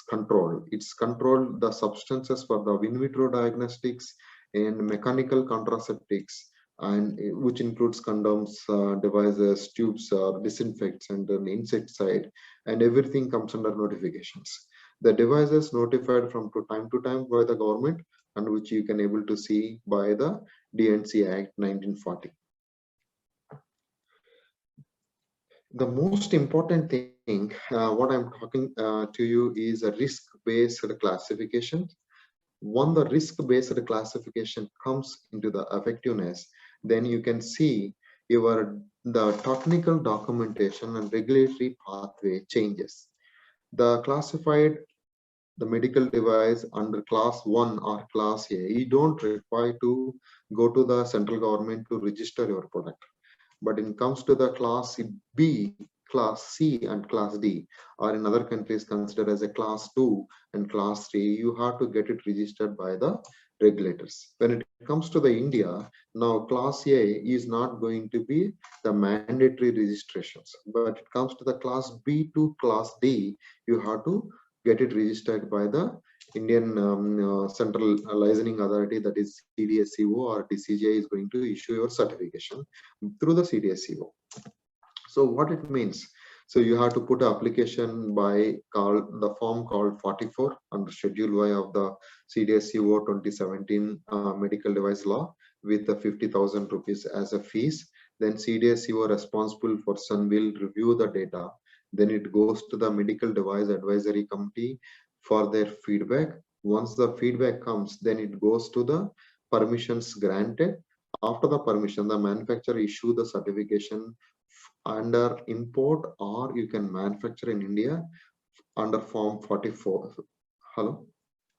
controlled. It's controlled the substances for the in vitro diagnostics and mechanical contraceptics, and which includes condoms, devices, tubes, disinfectants, and an insecticide, and everything comes under notifications. The devices notified from time to time by the government, and which you can able to see by the D&C Act 1940. The most important thing, what I'm talking to you is a risk-based classification. When the risk-based classification comes into the effectiveness, then you can see the technical documentation and regulatory pathway changes. The classified the medical device under class 1 or class A, you don't require to go to the central government to register your product. But in comes to the class B, class C, and class D, or in other countries considered as a class 2 and class 3, you have to get it registered by the regulators. When it comes to the India, now class A is not going to be the mandatory registrations, but it comes to the class B to class D, you have to get it registered by the Indian Central Licensing Authority, that is CDSCO or DCGI, is going to issue your certification through the CDSCO. So what it means? So you have to put an application by the form called 44 under Schedule Y of the CDSCO 2017 medical device law with the 50,000 rupees as a fees. Then CDSCO responsible person will review the data. Then it goes to the medical device advisory committee for their feedback. Once the feedback comes, then it goes to the permissions granted. After the permission, the manufacturer issue the certification under import, or you can manufacture in India under form 44,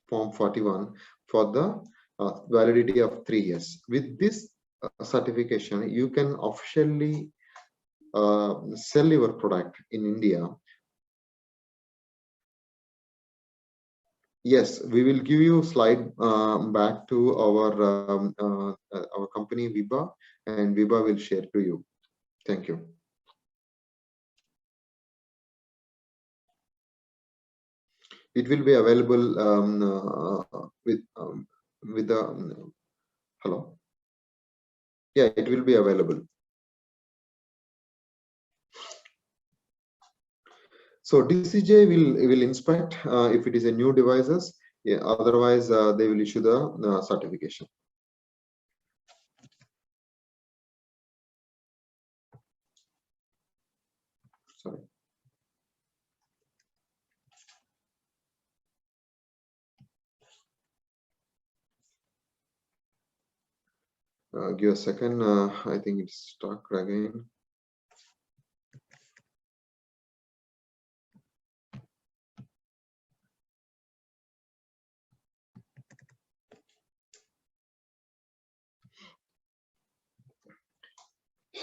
form 41 for the validity of 3 years. With this certification, you can officially sell your product in India. Yes, we will give you slide back to our company Viba, and Viba will share to you. Thank you. It will be available with the hello. Yeah, it will be available. So DCJ will inspect if it is a new devices. Yeah, otherwise, they will issue the certification. Sorry. Give a second. I think it's stuck again.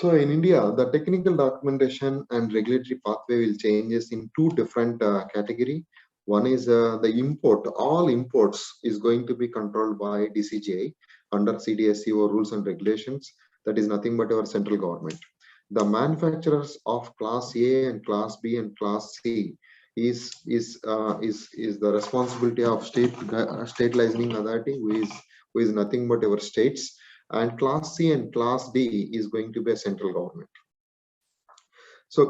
So in India, the technical documentation and regulatory pathway will changes in two different category. One is the import. All imports is going to be controlled by DCGI under CDSCO rules and regulations. That is nothing but our central government. The manufacturers of Class A and Class B and Class C is the responsibility of state licensing authority, who is nothing but our states, and Class C and Class D is going to be a central government. So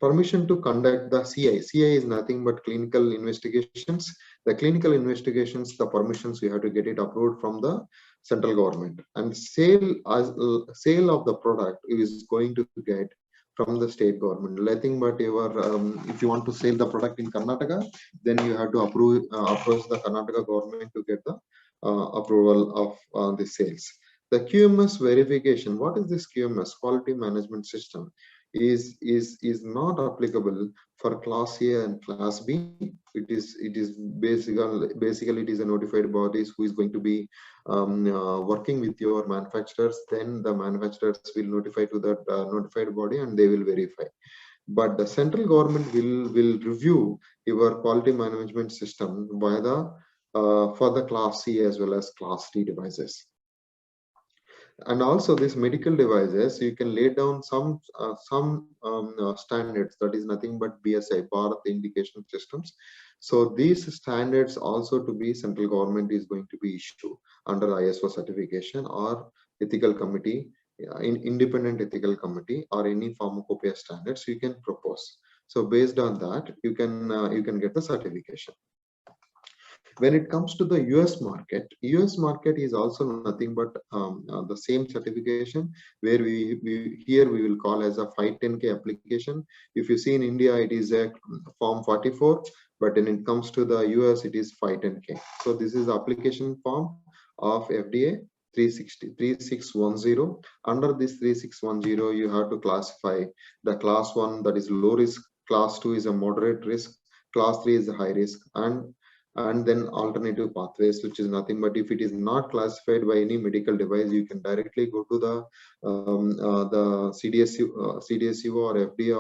permission to conduct the CI is nothing but clinical investigations. The clinical investigations, the permissions, you have to get it approved from the central government, and sale of the product is going to get from the state government. Nothing but your if you want to sell the product in Karnataka, then you have to approach the Karnataka government to get the approval of the sales. The QMS verification. What is this QMS? Quality Management System is not applicable for Class A and Class B. It is basically it is a notified bodies who is going to be working with your manufacturers. Then the manufacturers will notify to that notified body and they will verify. But the central government will review your quality management system by the for the Class C as well as Class D devices. And also these medical devices, you can lay down some standards, that is nothing but BSI, Bharat Indication Systems. So these standards also to be central government is going to be issued under ISO certification or ethical committee, independent ethical committee, or any pharmacopoeia standards you can propose. So based on that, you can get the certification. When it comes to the US market is also nothing but the same certification, where we will call as a 510K application. If you see in India, it is a form 44, but when it comes to the US, it is 510K. So this is the application form of FDA 3610. Under this 3610, you have to classify the class 1, that is low risk, class 2 is a moderate risk, class 3 is a high risk, and then alternative pathways, which is nothing but if it is not classified by any medical device, you can directly go to the CDSCO or FDA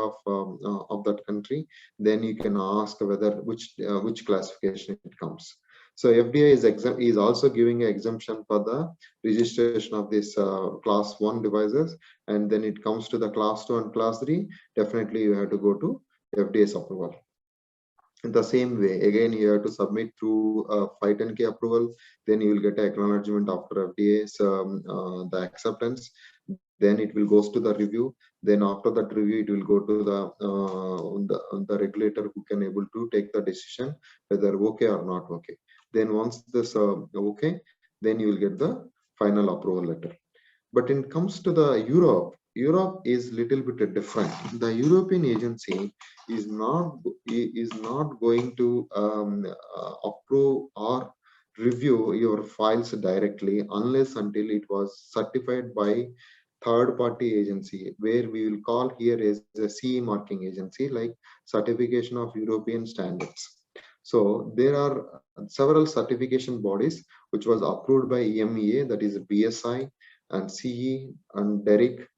of that country. Then you can ask whether which classification it comes. So FDA is also giving an exemption for the registration of this class 1 devices, and then it comes to the class 2 and class 3. Definitely, you have to go to FDA's approval. In the same way, again, you have to submit through 510K approval. Then you will get acknowledgement after FDA's the acceptance. Then it will goes to the review. Then after that review, it will go to the regulator, who can able to take the decision whether okay or not okay. Then once this okay, then you will get the final approval letter. But when it comes to the Europe is little bit different. The European agency is not going to approve or review your files directly unless until it was certified by third party agency, where we will call here as a CE marking agency, like certification of European standards. So there are several certification bodies which was approved by EMEA, that is BSI and CE and DERIC,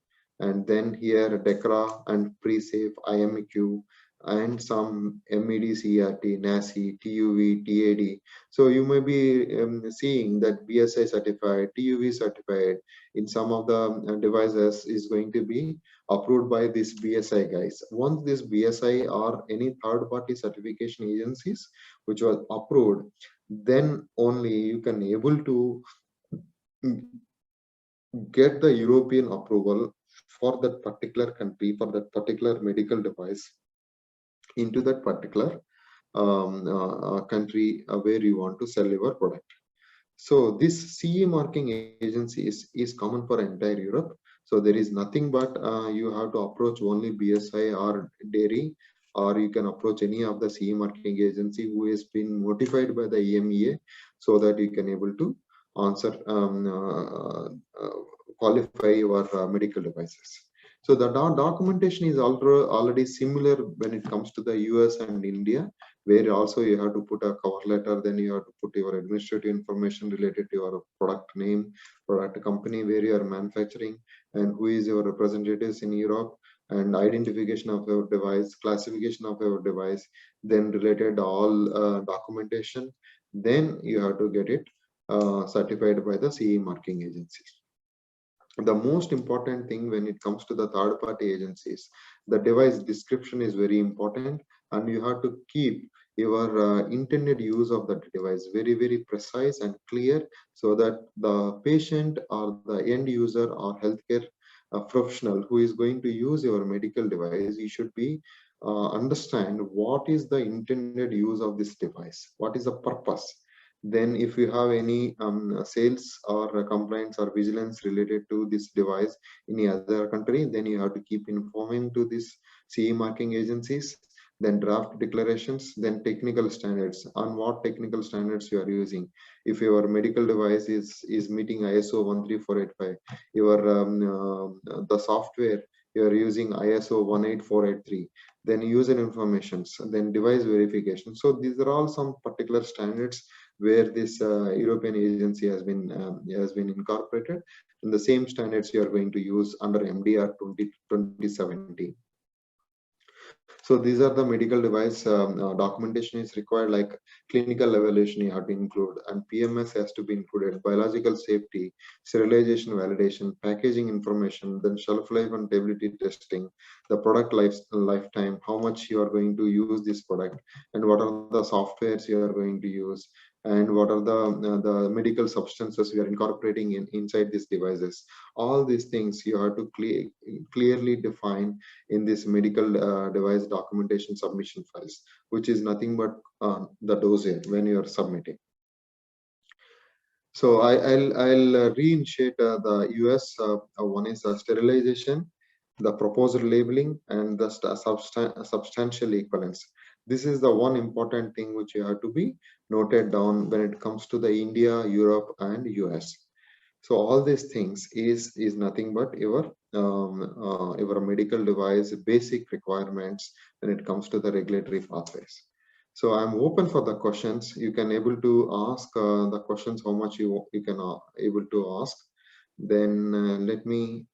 and then here DECRA and PreSafe, IMQ, and some MED, CRT, NACI, TUV, TAD. So you may be seeing that BSI certified, TUV certified in some of the devices is going to be approved by this BSI guys. Once this BSI or any third party certification agencies which was approved, then only you can able to get the European approval for that particular country, for that particular medical device into that particular country where you want to sell your product. So this CE marking agency is common for entire Europe. So there is nothing but you have to approach only BSI or dairy, or you can approach any of the CE marking agency who has been notified by the EMEA, so that you can able to answer qualify your medical devices. So the documentation is already similar when it comes to the US and India, where also you have to put a cover letter, then you have to put your administrative information related to your product name, product company where you are manufacturing, and who is your representatives in Europe, and identification of your device, classification of your device, then related all documentation. Then you have to get it certified by the CE marking agencies. The most important thing when it comes to the third party agencies, the device description is very important, and you have to keep your intended use of the device very precise and clear, so that the patient or the end user or healthcare professional who is going to use your medical device, you should be understand what is the intended use of this device, what is the purpose. Then if you have any sales or complaints or vigilance related to this device in any other country, then you have to keep informing to this CE marking agencies, then draft declarations, then technical standards, on what technical standards you are using. If your medical device is meeting ISO 13485, your the software you are using ISO 18483, then user informations, then device verification. So these are all some particular standards where this European agency has been incorporated, and the same standards you are going to use under MDR 2017. So these are the medical device documentation is required, like clinical evaluation you have to include, and PMS has to be included, biological safety, sterilization validation, packaging information, then shelf life and stability testing, the product lifetime, how much you are going to use this product, and what are the softwares you are going to use, and what are the medical substances we are incorporating inside these devices. All these things you have to clearly define in this medical device documentation submission files, which is nothing but the dossier when you are submitting. So I'll reinitiate the US. One is sterilization, the proposed labeling, and the substantial equivalence. This is the one important thing which you have to be noted down when it comes to the India, Europe, and US. So all these things is nothing but your medical device basic requirements when it comes to the regulatory pathways. So I'm open for the questions. You can able to ask the questions how much you can able to ask. Then let me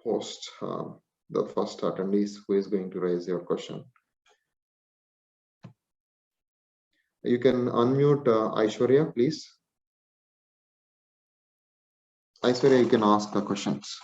post the first attendees who is going to raise your question. You can unmute Aishwarya, please. Aishwarya, you can ask the questions.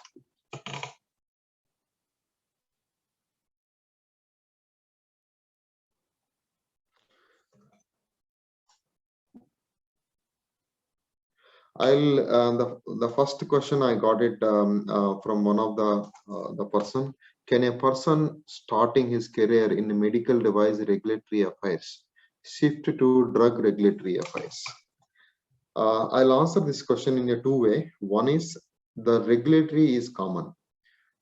The first question I got it from one of the person. Can a person starting his career in medical device regulatory affairs shift to drug regulatory affairs? I'll answer this question in a two way. One is the regulatory is common.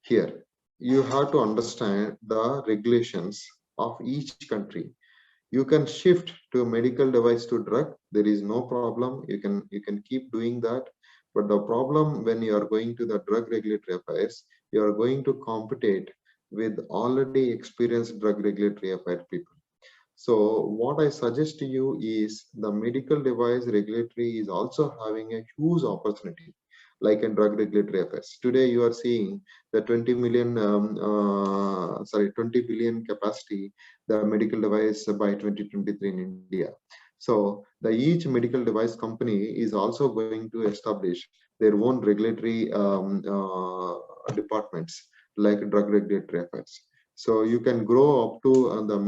Here, you have to understand the regulations of each country. You can shift to a medical device to drug. There is no problem. You can keep doing that. But the problem when you are going to the drug regulatory affairs, you are going to compete with already experienced drug regulatory affairs people. So what I suggest to you is the medical device regulatory is also having a huge opportunity, like in drug regulatory affairs. Today you are seeing the 20 billion capacity, the medical device by 2023 in India. So the each medical device company is also going to establish their own regulatory departments, like drug regulatory affairs. So you can grow up to the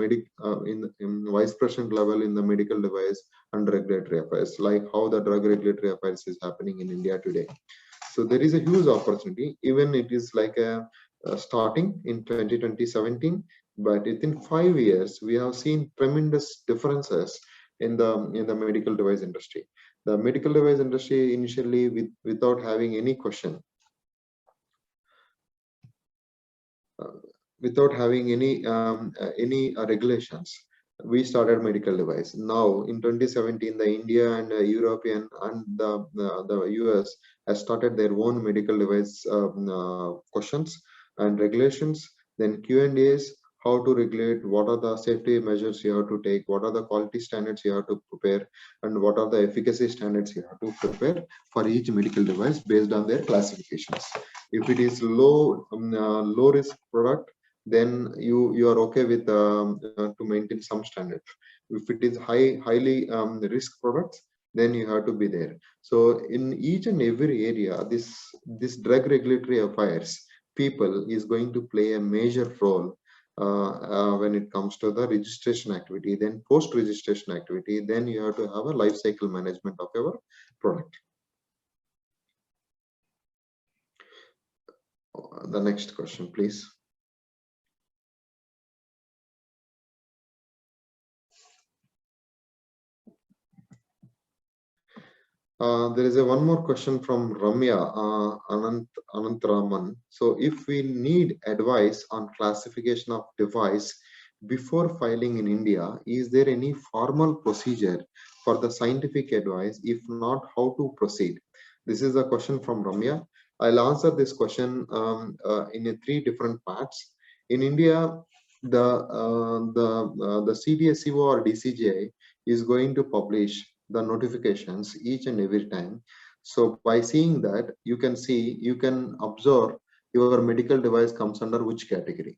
in vice president level in the medical device and regulatory affairs, like how the drug regulatory affairs is happening in India today. So there is a huge opportunity, even it is like a starting in 2017. but within 5 years, we have seen tremendous differences in the medical device industry. The medical device industry initially, without having any question, uh, without having any regulations, we started medical device. Now in 2017, the India and European and the US has started their own medical device questions and regulations, then Q&As, how to regulate, what are the safety measures you have to take, what are the quality standards you have to prepare, and what are the efficacy standards you have to prepare for each medical device based on their classifications. If it is low risk product, then you are okay with to maintain some standard. If it is highly risk products, then you have to be there. So in each and every area, this drug regulatory affairs people is going to play a major role when it comes to the registration activity, then post registration activity, then you have to have a life cycle management of your product. The next question, please. There is one more question from Ramya Anantraman. So if we need advice on classification of device before filing in India, is there any formal procedure for the scientific advice? If not, how to proceed? This is a question from Ramya. I'll answer this question in three different parts. In India, the CDSCO or DCGI is going to publish the notifications each and every time. So by seeing that, you can observe your medical device comes under which category.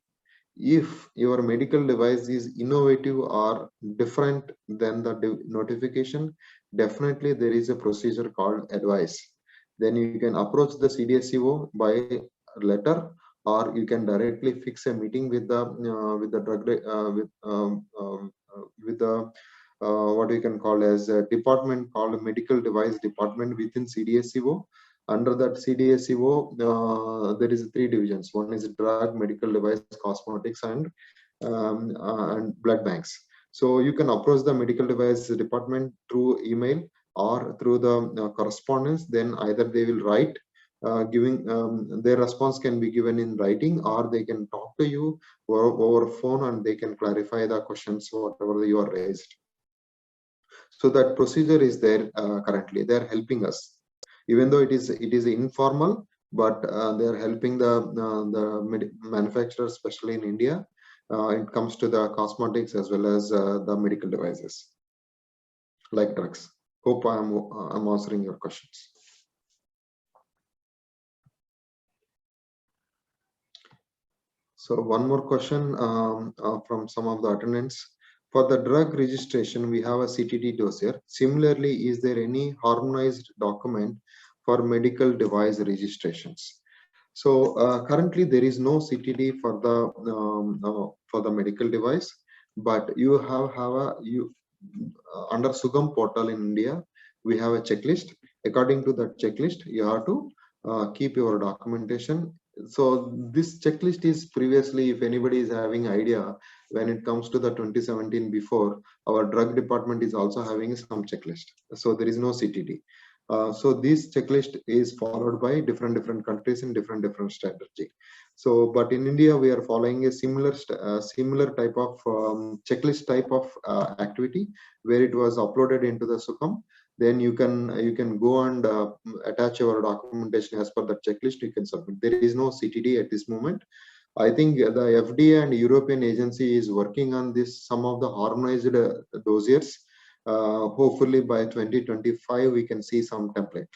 If your medical device is innovative or different than the notification, definitely there is a procedure called advice. Then you can approach the CDSCO by letter, or you can directly fix a meeting with the drug with the what we can call as a department called medical device department within CDSCO. Under that CDSCO, there is three divisions. One is drug, medical device, cosmetics, and blood banks. So you can approach the medical device department through email or through the correspondence. Then either they will write, giving their response can be given in writing, or they can talk to you over phone and they can clarify the questions whatever you are raised. So that procedure is there currently. They are helping us, even though it is informal, but they are helping the manufacturers, especially in India. It comes to the cosmetics as well as the medical devices like drugs. Hope I'm answering your questions. So one more question from some of the attendants. For the drug registration, we have a CTD dossier. Similarly, is there any harmonized document for medical device registrations? So currently there is no CTD for the medical device, but you have under Sugam portal in India, we have a checklist. According to that checklist, you have to keep your documentation. So this checklist is previously, if anybody is having idea, when it comes to the 2017 before, our drug department is also having some checklist. So there is no CTD. So this checklist is followed by different countries in different strategy. So, but in India, we are following a similar type of checklist type of activity where it was uploaded into the SUCAM. Then you can go and attach your documentation as per the checklist. You can submit. There is no CTD at this moment. I think the FDA and European agency is working on this, some of the harmonized dossiers. Hopefully by 2025 we can see some template.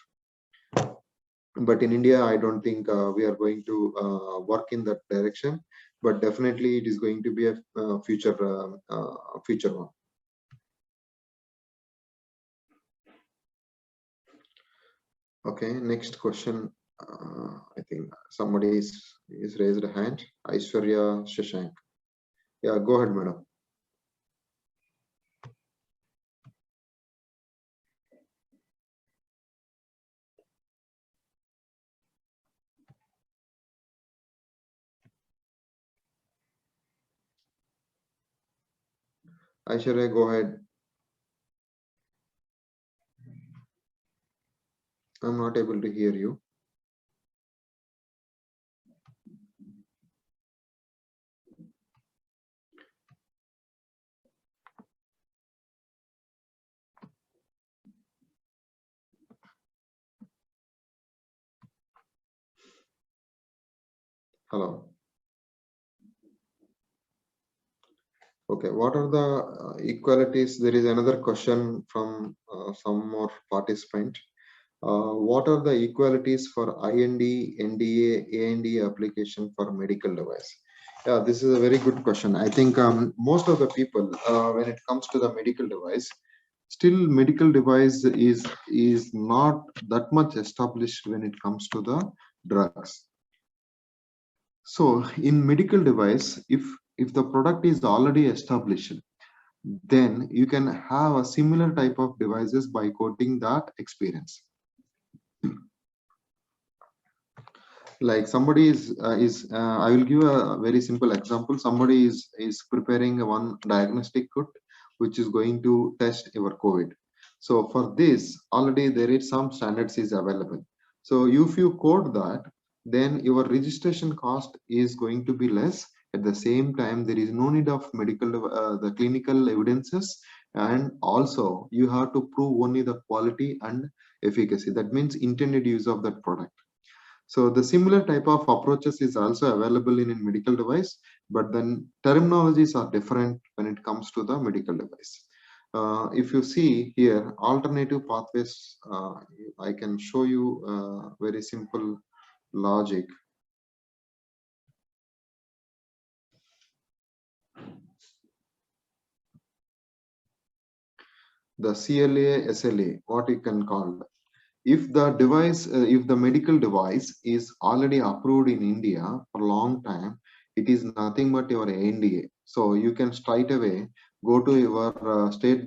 But in India, I don't think we are going to work in that direction. But definitely, it is going to be a future one. Okay, next question. I think somebody is raised a hand. Aishwarya Shashank. Yeah, go ahead, madam. Aishwarya, go ahead. I'm not able to hear you. Hello. Okay, what are the equalities? There is another question from some more participant. What are the equalities for IND, NDA, ANDA application for medical device? Yeah, this is a very good question. I think most of the people, when it comes to the medical device, still medical device is not that much established when it comes to the drugs. So in medical device, if the product is already established, then you can have a similar type of devices by quoting that experience. Like somebody is I will give a very simple example. Somebody is preparing one diagnostic kit which is going to test your COVID. So for this already there is some standards is available. So if you code that, then your registration cost is going to be less. At the same time, there is no need of medical the clinical evidences, and also you have to prove only the quality and efficacy. That means intended use of that product. So the similar type of approaches is also available in medical device, but then terminologies are different when it comes to the medical device. If you see here, alternative pathways, I can show you very simple logic. The CLA, SLA, what you can call. If the device, if the medical device is already approved in India for a long time, it is nothing but your ANDA. So you can straight away go to your state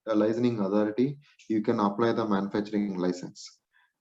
licensing authority. You can apply the manufacturing license.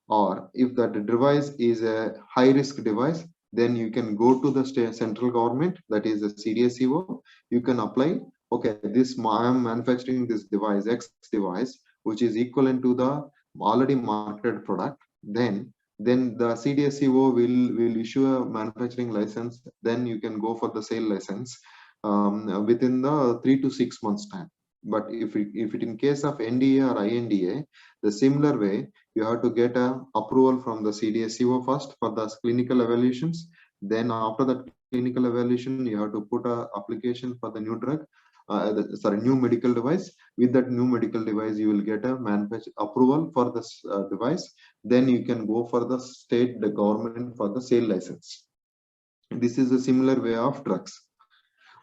Or if that device is a high risk device, then you can go to the state central government, that is the CDSCO. You can apply. Okay, this I am manufacturing this device X device, which is equivalent to the already marketed product. Then the CDSCO will issue a manufacturing license. Then you can go for the sale license within the 3 to 6 months time. But if it in case of NDA or INDA, the similar way, you have to get a approval from the CDSCO first for the clinical evaluations. Then after that clinical evaluation, you have to put a application for the new drug, new medical device. With that new medical device, you will get a manufacturer approval for this device. Then you can go for the state, the government for the sale license. This is a similar way of drugs.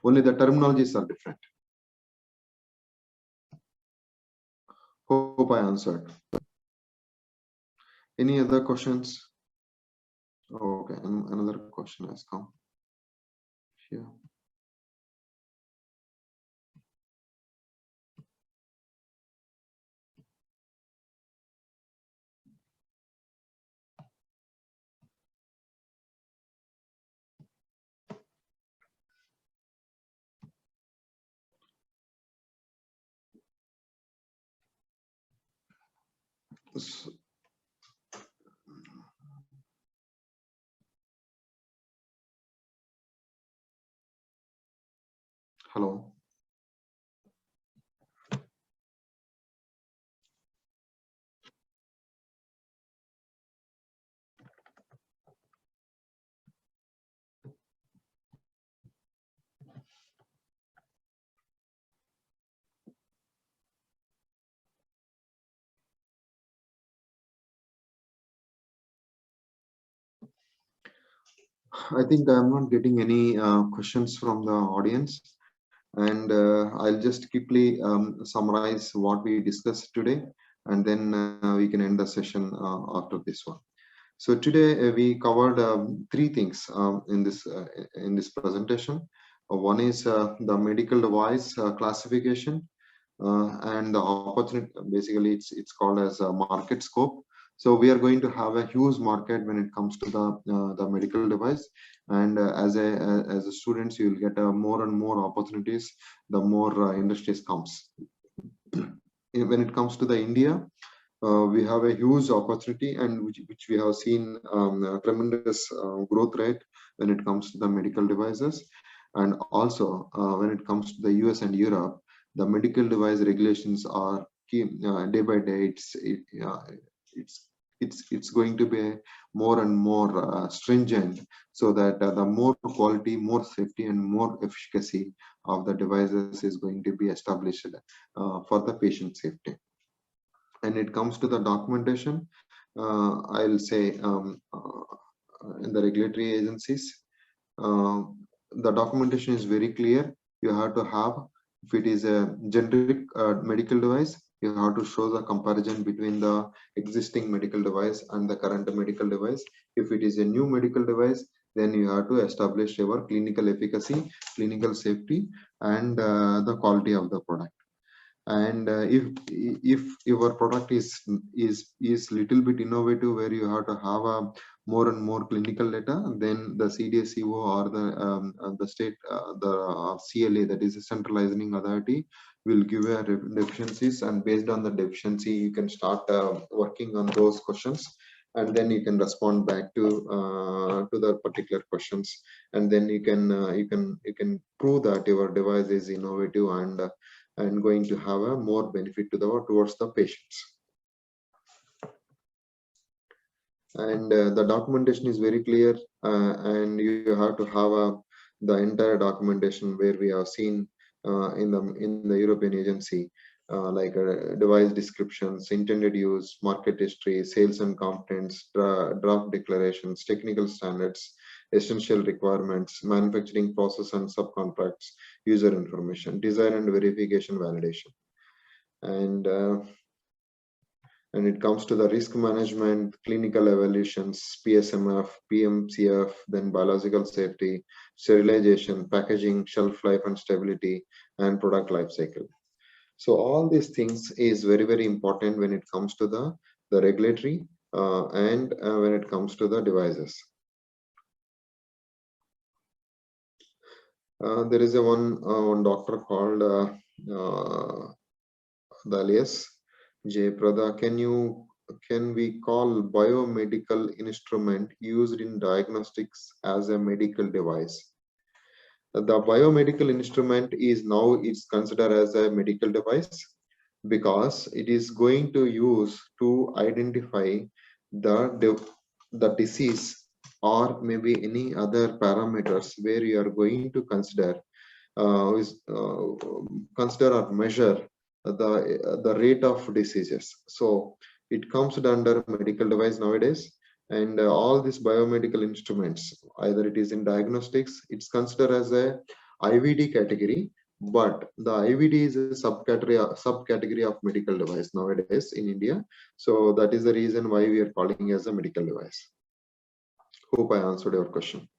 Only the terminologies are different. Hope I answered. Any other questions? Okay, another question has come here. Hello. I think I'm not getting any questions from the audience, and I'll just quickly summarize what we discussed today, and then we can end the session after this one. So today we covered three things in this presentation. One is the medical device classification and the opportunity. Basically, it's called as a market scope. So we are going to have a huge market when it comes to the medical device, and as a students, you will get more and more opportunities the more industries comes. When it comes to the India, we have a huge opportunity, and which we have seen tremendous growth rate when it comes to the medical devices. And also when it comes to the US and Europe, the medical device regulations are day by day. It's it's going to be more and more stringent, so that the more quality, more safety, and more efficacy of the devices is going to be established for the patient safety. And it comes to the documentation, I'll say in the regulatory agencies, uh, the documentation is very clear. You have to have, if it is a generic medical device, you have to show the comparison between the existing medical device and the current medical device. If it is a new medical device, then you have to establish your clinical efficacy, clinical safety, and the quality of the product. And if your product is little bit innovative, where you have to have a more and more clinical data, then the CDSCO or the state the CLA, that is a centralizing authority, will give a deficiencies, and based on the deficiency you can start working on those questions, and then you can respond back to the particular questions, and then you can prove that your device is innovative and going to have a more benefit towards the patients. And the documentation is very clear, and you have to have the entire documentation, where we have seen in the European agency, like device descriptions, intended use, market history, sales and contents, draft declarations, technical standards, essential requirements, manufacturing process and subcontracts, user information, design and verification validation. And it comes to the risk management, clinical evaluations, PSMF, PMCF, then biological safety, sterilization, packaging, shelf life and stability, and product life cycle. So all these things is very, very important when it comes to the regulatory and when it comes to the devices. There is one doctor called the alias J. Prada. Can we call biomedical instrument used in diagnostics as a medical device? The biomedical instrument is now it's considered as a medical device, because it is going to use to identify the disease, or maybe any other parameters, where you are going to consider consider or measure the rate of diseases. So it comes under medical device nowadays, and all these biomedical instruments, either it is in diagnostics, it's considered as a IVD category, but the IVD is a subcategory of medical device nowadays in India. So that is the reason why we are calling as a medical device. Hope I answered your question.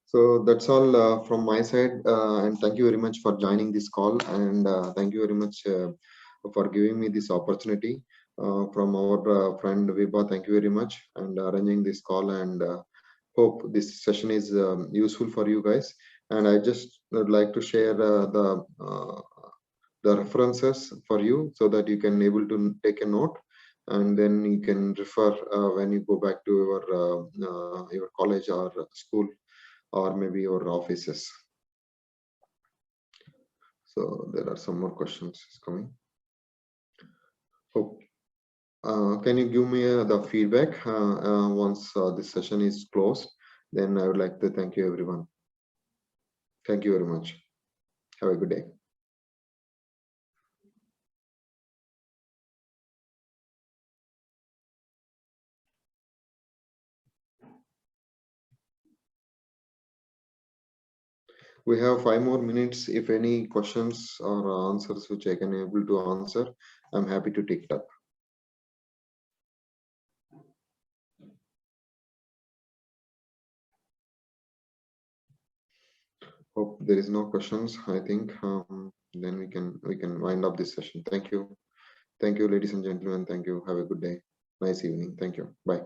So that's all from my side, and thank you very much for joining this call, and thank you very much for giving me this opportunity from our friend Vibha. Thank you very much, and arranging this call, and hope this session is useful for you guys. And I just would like to share the references for you, so that you can able to take a note, and then you can refer when you go back to your college or school, or maybe your offices. So there are some more questions coming. Hope. Can you give me the feedback once this session is closed? Then I would like to thank you, everyone. Thank you very much. Have a good day. We have 5 more minutes. If any questions or answers which I can able to answer, I'm happy to take it up. Hope there is no questions. I think then we can wind up this session. Thank you, ladies and gentlemen. Thank you. Have a good day. Nice evening. Thank you. Bye.